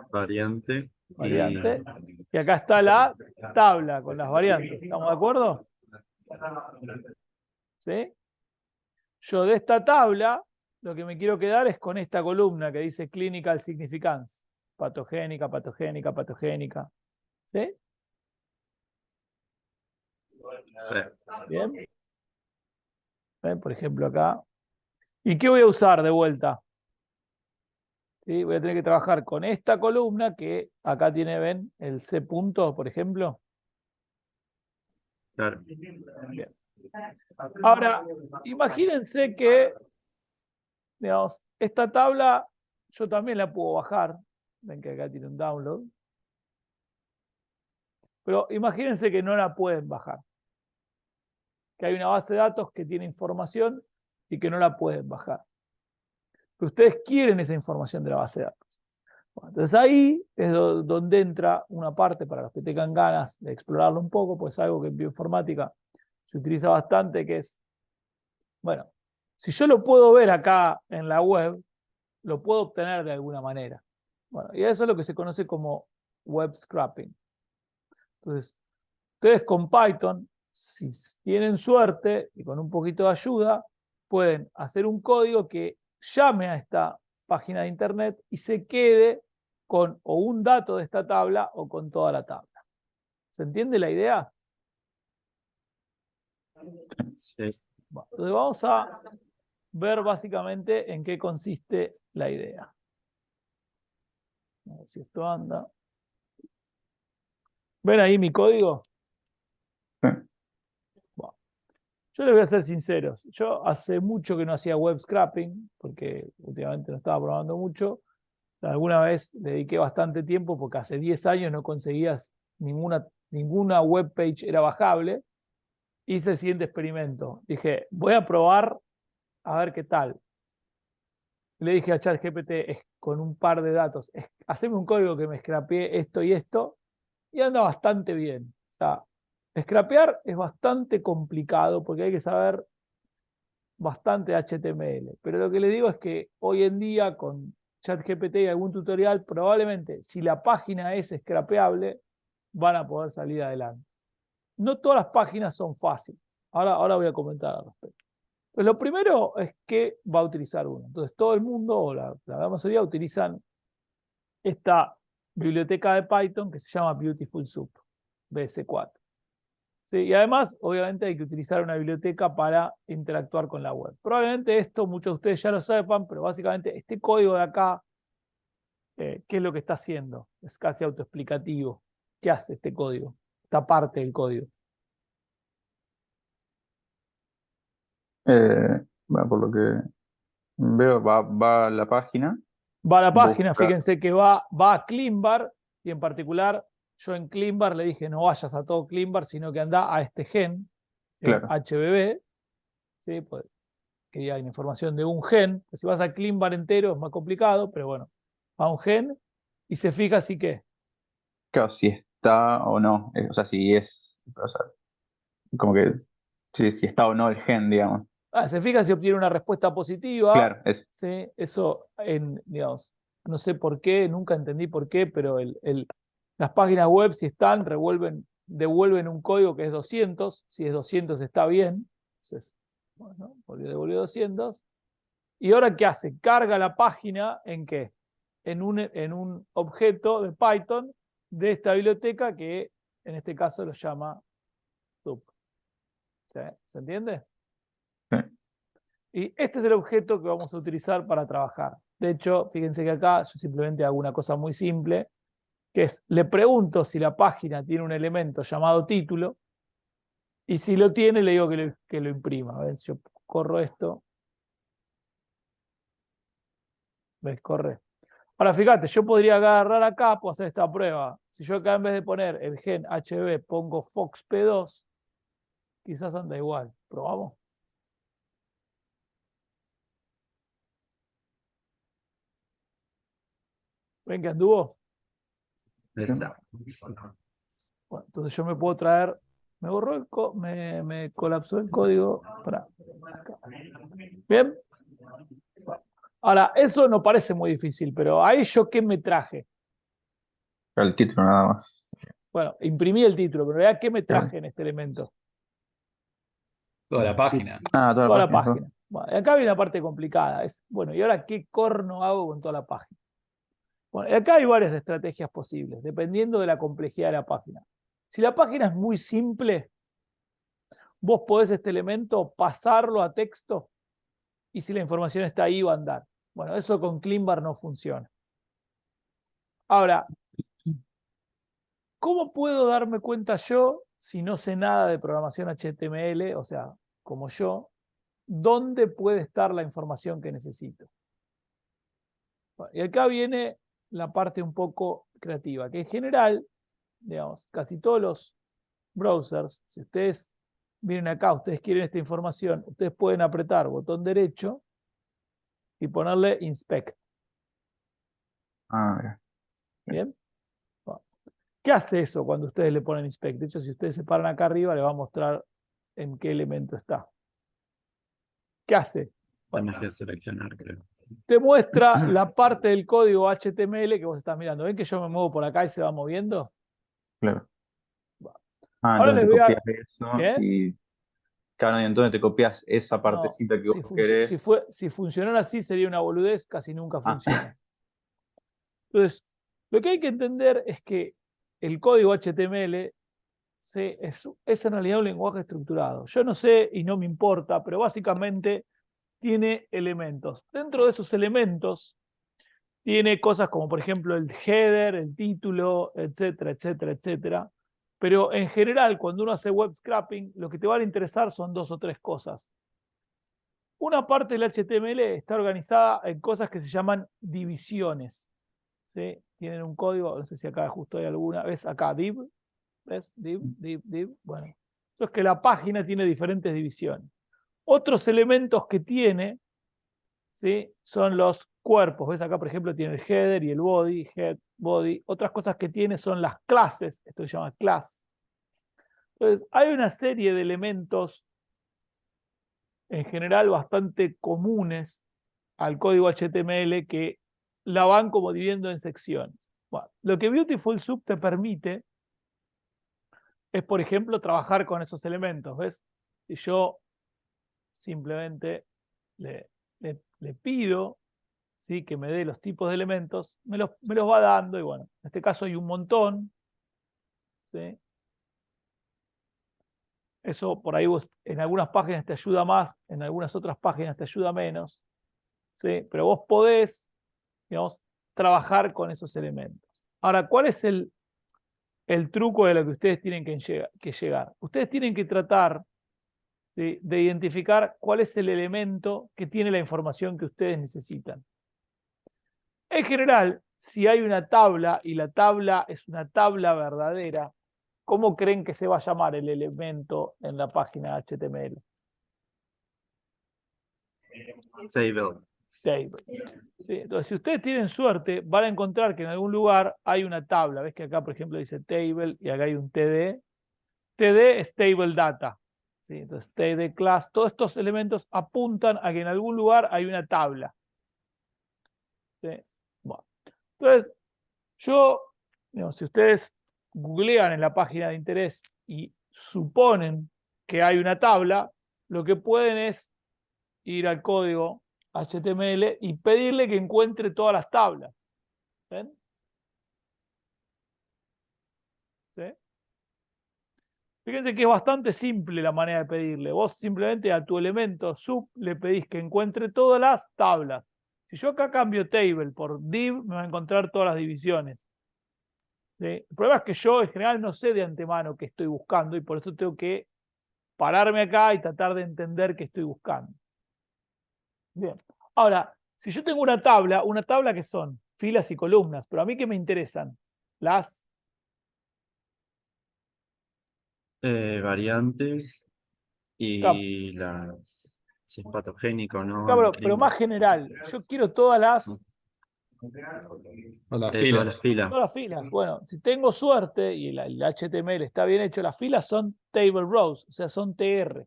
Variante. variante, y acá está la tabla con las variantes. ¿Estamos de acuerdo? ¿Sí? Yo de esta tabla, lo que me quiero quedar es con esta columna que dice Clinical Significance. Patogénica, patogénica, patogénica. ¿Sí? Bien. ¿Ven? Por ejemplo, acá. ¿Y qué voy a usar de vuelta? ¿Sí? Voy a tener que trabajar con esta columna que acá tiene, ven, el C punto, por ejemplo. Claro. Bien. Ahora, imagínense que, digamos, esta tabla yo también la puedo bajar. Ven que acá tiene un download. Pero imagínense que no la pueden bajar. Que hay una base de datos que tiene información y que no la pueden bajar. Pero ustedes quieren esa información de la base de datos. Bueno, entonces ahí es donde entra una parte para los que tengan ganas de explorarlo un poco, pues es algo que en bioinformática se utiliza bastante, que es, bueno, si yo lo puedo ver acá en la web, lo puedo obtener de alguna manera. Bueno, y eso es lo que se conoce como web scraping. Entonces, ustedes con Python, si tienen suerte y con un poquito de ayuda, pueden hacer un código que llame a esta página de internet y se quede con o un dato de esta tabla o con toda la tabla. ¿Se entiende la idea? Sí. Bueno, entonces vamos a ver básicamente en qué consiste la idea. A ver si esto anda. ¿Ven ahí mi código? Sí. Bueno, yo les voy a ser sinceros. Yo hace mucho que no hacía web scraping, porque últimamente no estaba probando mucho. Alguna vez le dediqué bastante tiempo porque hace 10 años no conseguías ninguna web page era bajable. Hice el siguiente experimento. Dije, voy a probar a ver qué tal. Le dije a ChatGPT con un par de datos, haceme un código que me scrapee esto y esto, y anda bastante bien. O sea, scrapear es bastante complicado porque hay que saber bastante HTML. Pero lo que le digo es que hoy en día con ChatGPT y algún tutorial, probablemente si la página es scrapeable, van a poder salir adelante. No todas las páginas son fáciles. Ahora voy a comentar al respecto. Pues lo primero es que va a utilizar uno. Entonces todo el mundo, o la gran mayoría, utilizan esta biblioteca de Python que se llama Beautiful Soup, BS4. ¿sí? Y además, obviamente, hay que utilizar una biblioteca para interactuar con la web. Probablemente esto muchos de ustedes ya lo sepan, pero básicamente este código de acá, ¿qué es lo que está haciendo? Es casi autoexplicativo. ¿Qué hace este código? Esta parte del código. Bueno, por lo que veo, va a la página, Va a la página, busca, fíjense que va a CleanBar, y en particular yo en CleanBar le dije no vayas a todo CleanBar, sino que anda a este gen, en claro, HBB, ¿sí? Pues, que hay información de un gen. Si vas a CleanBar entero es más complicado, pero bueno, a un gen y se fija si que. claro, si está o no, o sea, si es, o sea, como que, si está o no el gen, digamos. Se fija si obtiene una respuesta positiva. Claro, es, ¿Sí? Eso, digamos, no sé por qué, nunca entendí por qué, pero las páginas web, si están, devuelven un código que es 200. Si es 200 está bien. Entonces, bueno, devolvió 200. ¿Y ahora qué hace? Carga la página ¿en qué? En un objeto de Python de esta biblioteca que en este caso lo llama sub. ¿Sí? ¿Se entiende? sí. Y este es el objeto que vamos a utilizar para trabajar. De hecho, fíjense que acá yo simplemente hago una cosa muy simple, que es, le pregunto si la página tiene un elemento llamado título, y si lo tiene, le digo que lo imprima. A ver si yo corro esto. ¿Ves? Corre. Ahora, fíjate, yo podría agarrar acá, puedo hacer esta prueba. Si yo acá en vez de poner el gen HB pongo FOXP2, quizás anda igual. ¿Probamos? ¿Ven que anduvo? Exacto. Bueno, entonces yo me puedo traer, me borró me colapsó el código para acá. Bien. Ahora, eso no parece muy difícil, pero ahí yo qué me traje. El título nada más. Bueno, imprimí el título, pero en realidad, ¿qué me Claro. traje en este elemento? Toda la página. Toda Toda la la página. página. Bueno, y acá viene la parte complicada. Bueno, ¿y ahora qué corno hago con toda la página? Bueno, y acá hay varias estrategias posibles, dependiendo de la complejidad de la página. Si la página es muy simple, vos podés este elemento pasarlo a texto y si la información está ahí va a andar. Bueno, eso con CleanBar no funciona. Ahora, ¿cómo puedo darme cuenta yo, si no sé nada de programación HTML, o sea, como yo, dónde puede estar la información que necesito? Bueno, y acá viene la parte un poco creativa, que en general, digamos, casi todos los browsers, si ustedes vienen acá, ustedes quieren esta información, ustedes pueden apretar botón derecho y ponerle inspect. Mira. ¿Bien? Bueno, ¿qué hace eso cuando ustedes le ponen inspect? De hecho, si ustedes se paran acá arriba, le va a mostrar en qué elemento está. ¿Qué hace? Bueno, Tenés que seleccionar, creo. te muestra la parte del código HTML que vos estás mirando. ¿Ven que yo me muevo por acá y se va moviendo? Claro. Bueno, ahora Entonces les te voy a... copias eso ¿Qué? y, claro, y entonces te copias esa No, partecita que vos querés. si funcionara así sería una boludez, casi nunca Ah, funciona. Entonces, lo que hay que entender es que el código HTML es en realidad un lenguaje estructurado. Yo no sé y no me importa, pero básicamente tiene elementos. Dentro de esos elementos tiene cosas como, por ejemplo, el header, el título, etcétera, etcétera, etcétera. Pero en general, cuando uno hace web scraping, lo que te van a interesar son dos o tres cosas. Una parte del HTML está organizada en cosas que se llaman divisiones. ¿Sí? Tienen un código, no sé si acá justo hay alguna, ¿ves acá div? ¿Ves? Div. Bueno, eso es que la página tiene diferentes divisiones. Otros elementos que tiene, ¿sí? Son los cuerpos. ¿Ves? Acá, por ejemplo, tiene el header y el body, head, body. Otras cosas que tiene son las clases, esto se llama class. Entonces, hay una serie de elementos en general bastante comunes al código HTML que la van como dividiendo en secciones. Bueno, lo que Beautiful Soup te permite es, por ejemplo, trabajar con esos elementos. ¿Ves? Si yo simplemente le pido, ¿sí?, que me dé los tipos de elementos, me los va dando, y bueno, en este caso hay un montón. ¿Sí? eso por ahí vos en algunas páginas te ayuda más, en algunas otras páginas te ayuda menos, ¿sí? Pero vos podés, digamos, trabajar con esos elementos. Ahora, ¿cuál es el truco de lo que ustedes tienen que llegar? Ustedes tienen que tratar de identificar cuál es el elemento que tiene la información que ustedes necesitan. En general, si hay una tabla y la tabla es una tabla verdadera, ¿cómo creen que se va a llamar el elemento en la página HTML? Table. Table. Sí, entonces, si ustedes tienen suerte, van a encontrar que en algún lugar hay una tabla. ¿Ves que acá, por ejemplo, dice table y acá hay un TD? TD es table data. ¿Sí? Entonces, TD class, todos estos elementos apuntan a que en algún lugar hay una tabla. ¿Sí? Bueno. Entonces, digamos, si ustedes googlean en la página de interés y suponen que hay una tabla, lo que pueden es ir al código HTML y pedirle que encuentre todas las tablas. ¿Ven? ¿Sí? Fíjense que es bastante simple la manera de pedirle. Vos simplemente a tu elemento sub le pedís que encuentre todas las tablas. Si yo acá cambio table por div, me va a encontrar todas las divisiones. ¿Sí? El problema es que yo en general no sé de antemano qué estoy buscando y por eso tengo que pararme acá y tratar de entender qué estoy buscando. Bien. Ahora, si yo tengo una tabla que son filas y columnas, pero a mí ¿qué me interesan? Las Variantes y las... Si es patogénico o no. pero más general. Yo quiero todas las O las Todas las filas. filas. Todas las filas. Bueno, si tengo suerte y el HTML está bien hecho, las filas son table rows, o sea, son TR.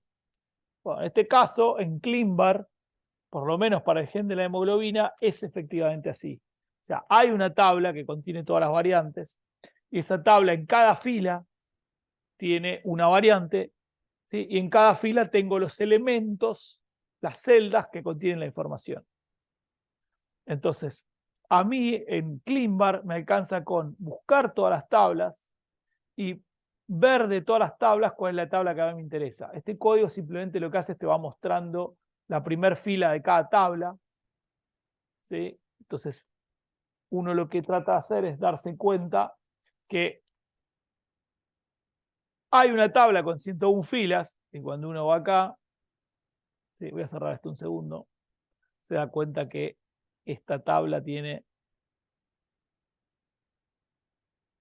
Bueno, en este caso, en CleanBar, por lo menos para el gen de la hemoglobina, es efectivamente así. O sea, hay una tabla que contiene todas las variantes y esa tabla en cada fila tiene una variante, ¿sí? Y en cada fila tengo los elementos, las celdas que contienen la información. Entonces, a mí en CleanBar me alcanza con buscar todas las tablas y ver de todas las tablas cuál es la tabla que a mí me interesa. Este código simplemente lo que hace es te va mostrando la primera fila de cada tabla, ¿sí? Entonces, uno lo que trata de hacer es darse cuenta que hay una tabla con 101 filas y cuando uno va acá, ¿sí? Voy a cerrar esto un segundo, se da cuenta que esta tabla tiene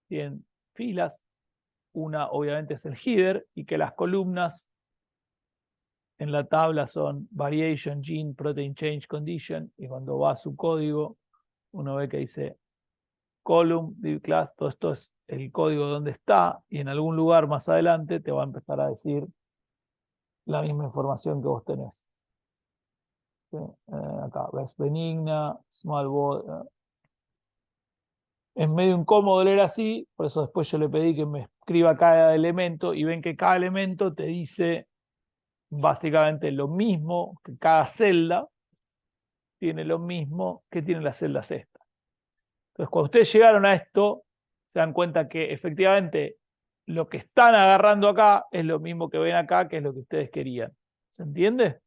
100 filas. Una obviamente es el header y que las columnas en la tabla son variation, gene, protein change condition y cuando va a su código uno ve que dice column, div class, todo esto es el código donde está y en algún lugar más adelante te va a empezar a decir la misma información que vos tenés. ¿Sí? Acá, ves benigna, small body. Es medio incómodo leer así, por eso después yo le pedí que me escriba cada elemento y ven que cada elemento te dice básicamente lo mismo, que cada celda tiene lo mismo que tienen las celdas estas. Entonces, cuando ustedes llegaron a esto, se dan cuenta que efectivamente lo que están agarrando acá es lo mismo que ven acá, que es lo que ustedes querían. ¿Se entiende?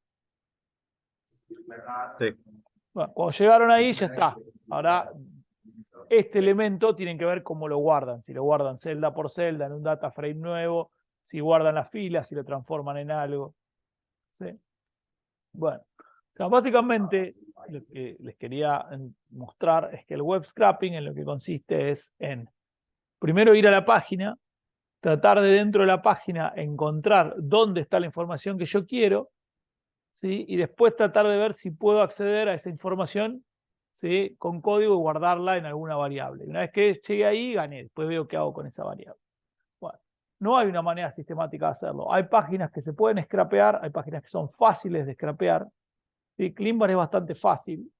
Sí. Bueno, cuando llegaron ahí ya está. Ahora, este elemento tienen que ver cómo lo guardan. Si lo guardan celda por celda en un data frame nuevo, si guardan las filas, si lo transforman en algo. ¿Sí? Bueno, o sea, básicamente lo que les quería mostrar es que el web scraping en lo que consiste es en primero ir a la página, tratar de dentro de la página encontrar dónde está la información que yo quiero, ¿sí? Y después tratar de ver si puedo acceder a esa información, ¿sí? Con código y guardarla en alguna variable. Y una vez que llegue ahí, gané. Después veo qué hago con esa variable. Bueno, no hay una manera sistemática de hacerlo. Hay páginas que se pueden scrapear, hay páginas que son fáciles de scrapear. ¿Sí? CleanBar es bastante fácil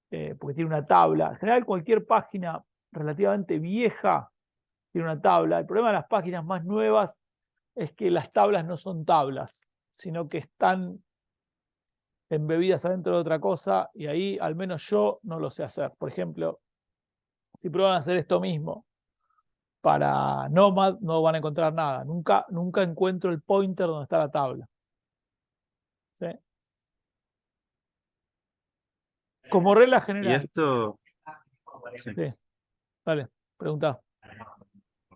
porque tiene una tabla. En general, cualquier página relativamente vieja tiene una tabla. El problema de las páginas más nuevas es que las tablas no son tablas, sino que están embebidas adentro de otra cosa y ahí al menos yo no lo sé hacer. Por ejemplo, si prueban a hacer esto mismo, para Nomad no van a encontrar nada. Nunca encuentro el pointer donde está la tabla. ¿Sí? Como regla Y general. esto, sí. Sí. Dale, pregunta.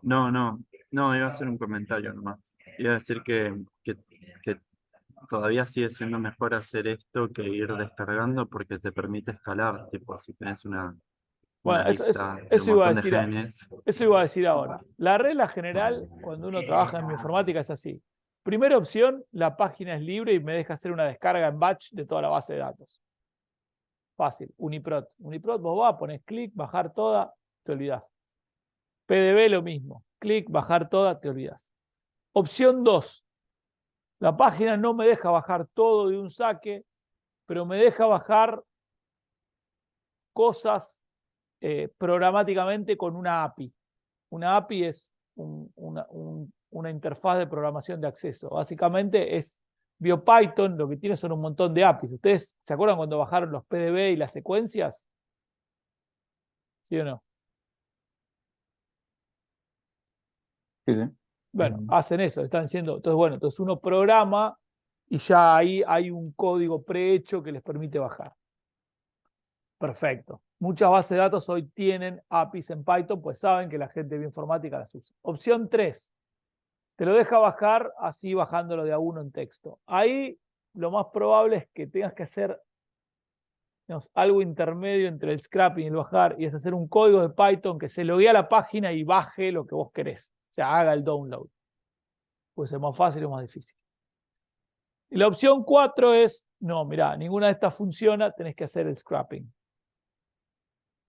No, iba a hacer un comentario nomás. Iba a decir que todavía sigue siendo mejor hacer esto que ir descargando porque te permite escalar, tipo, si tenés una Bueno, lista de un eso iba a montón de decir, genes. eso iba a decir ahora. La regla general, cuando uno trabaja en bioinformática, es así. Primera opción, la página es libre y me deja hacer una descarga en batch de toda la base de datos. Fácil, Uniprot. Uniprot, vos vas, pones clic, bajar toda, te olvidás. PDB lo mismo, clic, bajar toda, te olvidás. Opción 2, la página no me deja bajar todo de un saque, pero me deja bajar cosas programáticamente con una API. Una API es una interfaz de programación de acceso. Básicamente es BioPython, lo que tiene son un montón de APIs. ¿Ustedes se acuerdan cuando bajaron los PDB y las secuencias? ¿Sí o no? Sí, sí. Bueno, hacen eso, están diciendo, entonces bueno, entonces uno programa y ya ahí hay un código prehecho que les permite bajar. Perfecto. Muchas bases de datos hoy tienen APIs en Python, pues saben que la gente de bioinformática las usa. Opción 3, te lo deja bajar así bajándolo de a uno en texto. Ahí lo más probable es que tengas que hacer, digamos, algo intermedio entre el scrapping y el bajar, y es hacer un código de Python que se loguee a la página y baje lo que vos querés. O sea, haga el download. Puede ser más fácil o más difícil. Y la opción 4 es, no, mirá, ninguna de estas funciona, tenés que hacer el scrapping.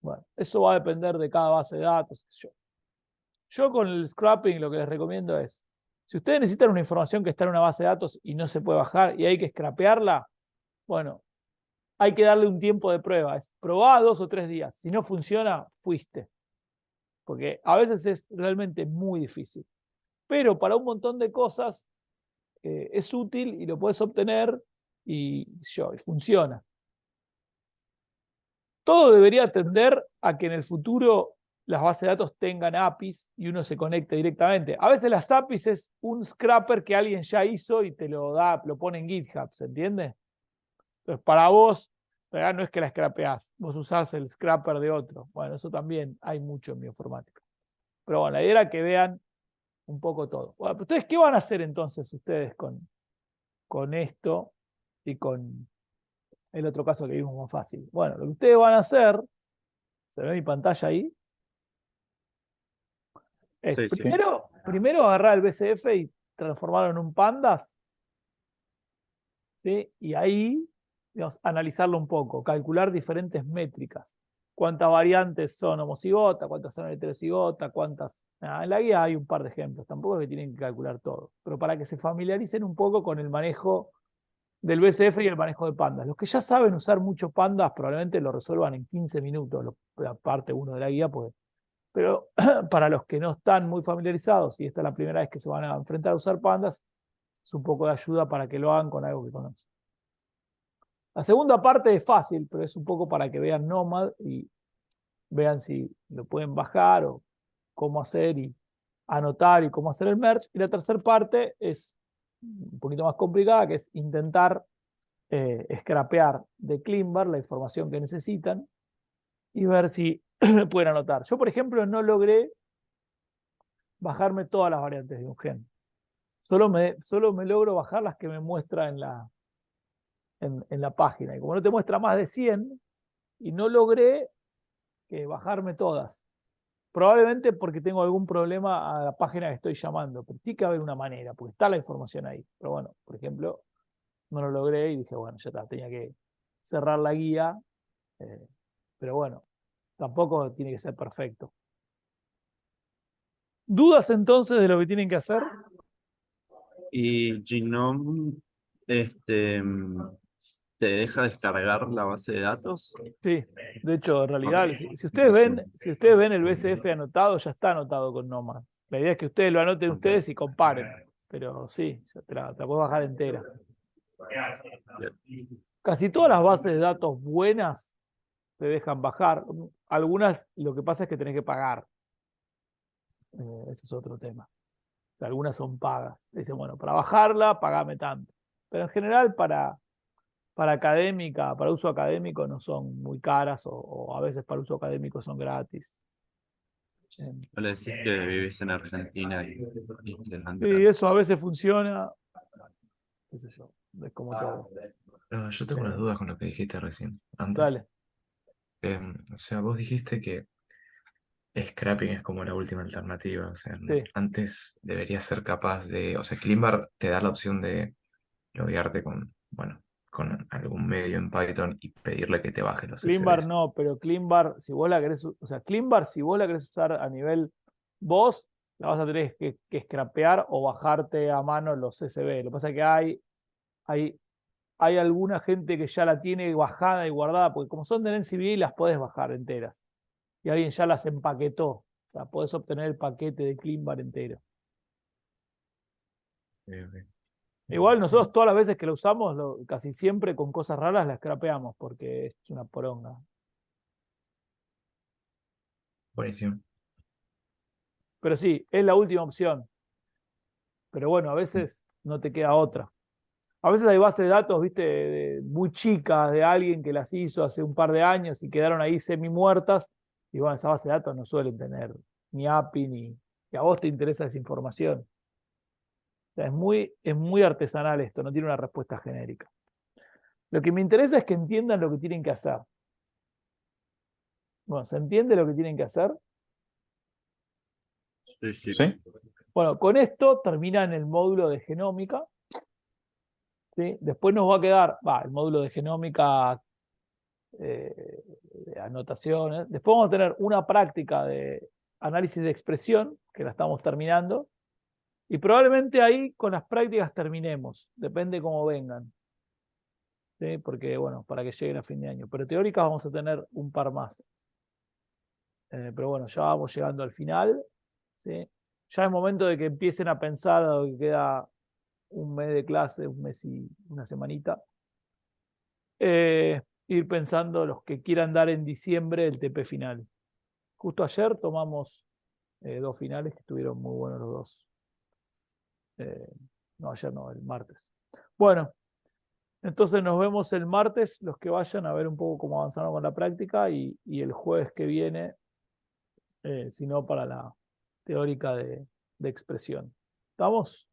Bueno, eso va a depender de cada base de datos. Yo con el scrapping lo que les recomiendo es, si ustedes necesitan una información que está en una base de datos y no se puede bajar y hay que scrapearla, bueno, hay que darle un tiempo de prueba. Es probá 2 o 3 días. Si no funciona, fuiste. Porque a veces es realmente muy difícil. Pero para un montón de cosas es útil y lo puedes obtener y funciona. Todo debería tender a que en el futuro las bases de datos tengan APIs y uno se conecte directamente. A veces las APIs es un scrapper que alguien ya hizo y te lo da, lo pone en GitHub, ¿se entiende? Entonces, para vos, no es que la scrapeás, vos usás el scrapper de otro. Bueno, eso también hay mucho en bioinformática. Pero bueno, la idea era que vean un poco todo. Bueno, ¿ustedes qué van a hacer entonces ustedes con esto y con el otro caso que vimos más fácil? Bueno, lo que ustedes van a hacer, ¿se ve mi pantalla ahí? Es Sí, sí. primero agarrar el BCF y transformarlo en un pandas, ¿sí? Y ahí, digamos, analizarlo un poco, calcular diferentes métricas. Cuántas variantes son homocigota, cuántas son heterocigota, cuántas. En la guía hay un par de ejemplos, tampoco es que tienen que calcular todo, pero para que se familiaricen un poco con el manejo del BCF y el manejo de pandas. Los que ya saben usar mucho pandas probablemente lo resuelvan en 15 minutos, la parte 1 de la guía, pues. Pero para los que no están muy familiarizados y esta es la primera vez que se van a enfrentar a usar pandas, es un poco de ayuda para que lo hagan con algo que conocen. La segunda parte es fácil, pero es un poco para que vean Nomad y vean si lo pueden bajar o cómo hacer y anotar y cómo hacer el merge. Y la tercera parte es un poquito más complicada, que es intentar scrapear de Cleanbar la información que necesitan y ver si pueden anotar. Yo, por ejemplo, no logré bajarme todas las variantes de un gen. Solo me logro bajar las que me muestra en la página. Y como no te muestra más de 100, y no logré bajarme todas. Probablemente porque tengo algún problema a la página que estoy llamando, pero tiene que haber una manera, porque está la información ahí. Pero bueno, por ejemplo, no lo logré y dije, bueno, ya está, tenía que cerrar la guía. Pero bueno, tampoco tiene que ser perfecto. ¿Dudas entonces de lo que tienen que hacer? Y Genome, te deja descargar la base de datos. Sí, de hecho, en realidad, Ok, si buenísimo. ustedes ven el BCF anotado, ya está anotado con Nomad. La idea es que ustedes lo anoten Ok, ustedes y comparen. Pero sí, ya te la puedes bajar entera. bien. Casi todas las bases de datos buenas te dejan bajar. Algunas lo que pasa es que tenés que pagar. Ese es otro tema. O sea, algunas son pagas. Dicen, bueno, para bajarla, pagame tanto. Pero en general para académica, para uso académico no son muy caras o a veces para uso académico son gratis. Le decís que vivís en Argentina y te dan Y eso a gratis. veces funciona, qué sé yo, es como todo. Yo tengo unas Eh, dudas con lo que dijiste recién, antes. Dale. O sea, vos dijiste que scrapping es como la última alternativa. O sea, Sí. antes deberías ser capaz de. O sea, Cleanbar te da la opción de loguearte con, bueno, con algún medio en Python y pedirle que te baje los Cleanbar SSDs. no, pero Cleanbar, si vos la querés, o sea, Cleanbar, si vos la querés usar a nivel vos, la vas a tener que scrapear o bajarte a mano los CSV. Lo que pasa es que hay alguna gente que ya la tiene bajada y guardada, porque como son de NCBI, las podés bajar enteras. Y alguien ya las empaquetó. O sea, podés obtener el paquete de Cleanbar entero. Ok. Igual nosotros todas las veces que lo usamos, casi siempre con cosas raras la scrapeamos, porque es una poronga. Buenísimo. Pero sí, es la última opción. Pero bueno, a veces no te queda otra. A veces hay bases de datos, viste, muy chicas de alguien que las hizo hace un par de años y quedaron ahí semi muertas. Y bueno, esas bases de datos no suelen tener ni API ni. Y a vos te interesa esa información. O sea, es muy artesanal esto, no tiene una respuesta genérica. Lo que me interesa es que entiendan lo que tienen que hacer. Bueno, ¿se entiende lo que tienen que hacer? Sí, sí. ¿Sí? Bueno, con esto terminan el módulo de genómica. ¿Sí? Después nos va a quedar el módulo de genómica de anotaciones. Después vamos a tener una práctica de análisis de expresión, que la estamos terminando. Y probablemente ahí con las prácticas terminemos, depende cómo vengan. ¿Sí? Porque, bueno, para que lleguen a fin de año. Pero teóricas vamos a tener un par más. Pero bueno, ya vamos llegando al final. ¿Sí? Ya es momento de que empiecen a pensar, dado que queda un mes de clase, un mes y una semanita. Ir pensando los que quieran dar en diciembre el TP final. Justo ayer tomamos 2 finales que estuvieron muy buenos los dos. No, ayer no, el martes. Bueno, entonces nos vemos el martes, los que vayan a ver un poco cómo avanzaron con la práctica y el jueves que viene, si no para la teórica de expresión. ¿Estamos?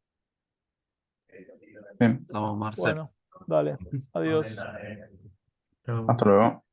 Bien. Vamos, Marcel. Bueno, dale, adiós. Chao. Hasta luego.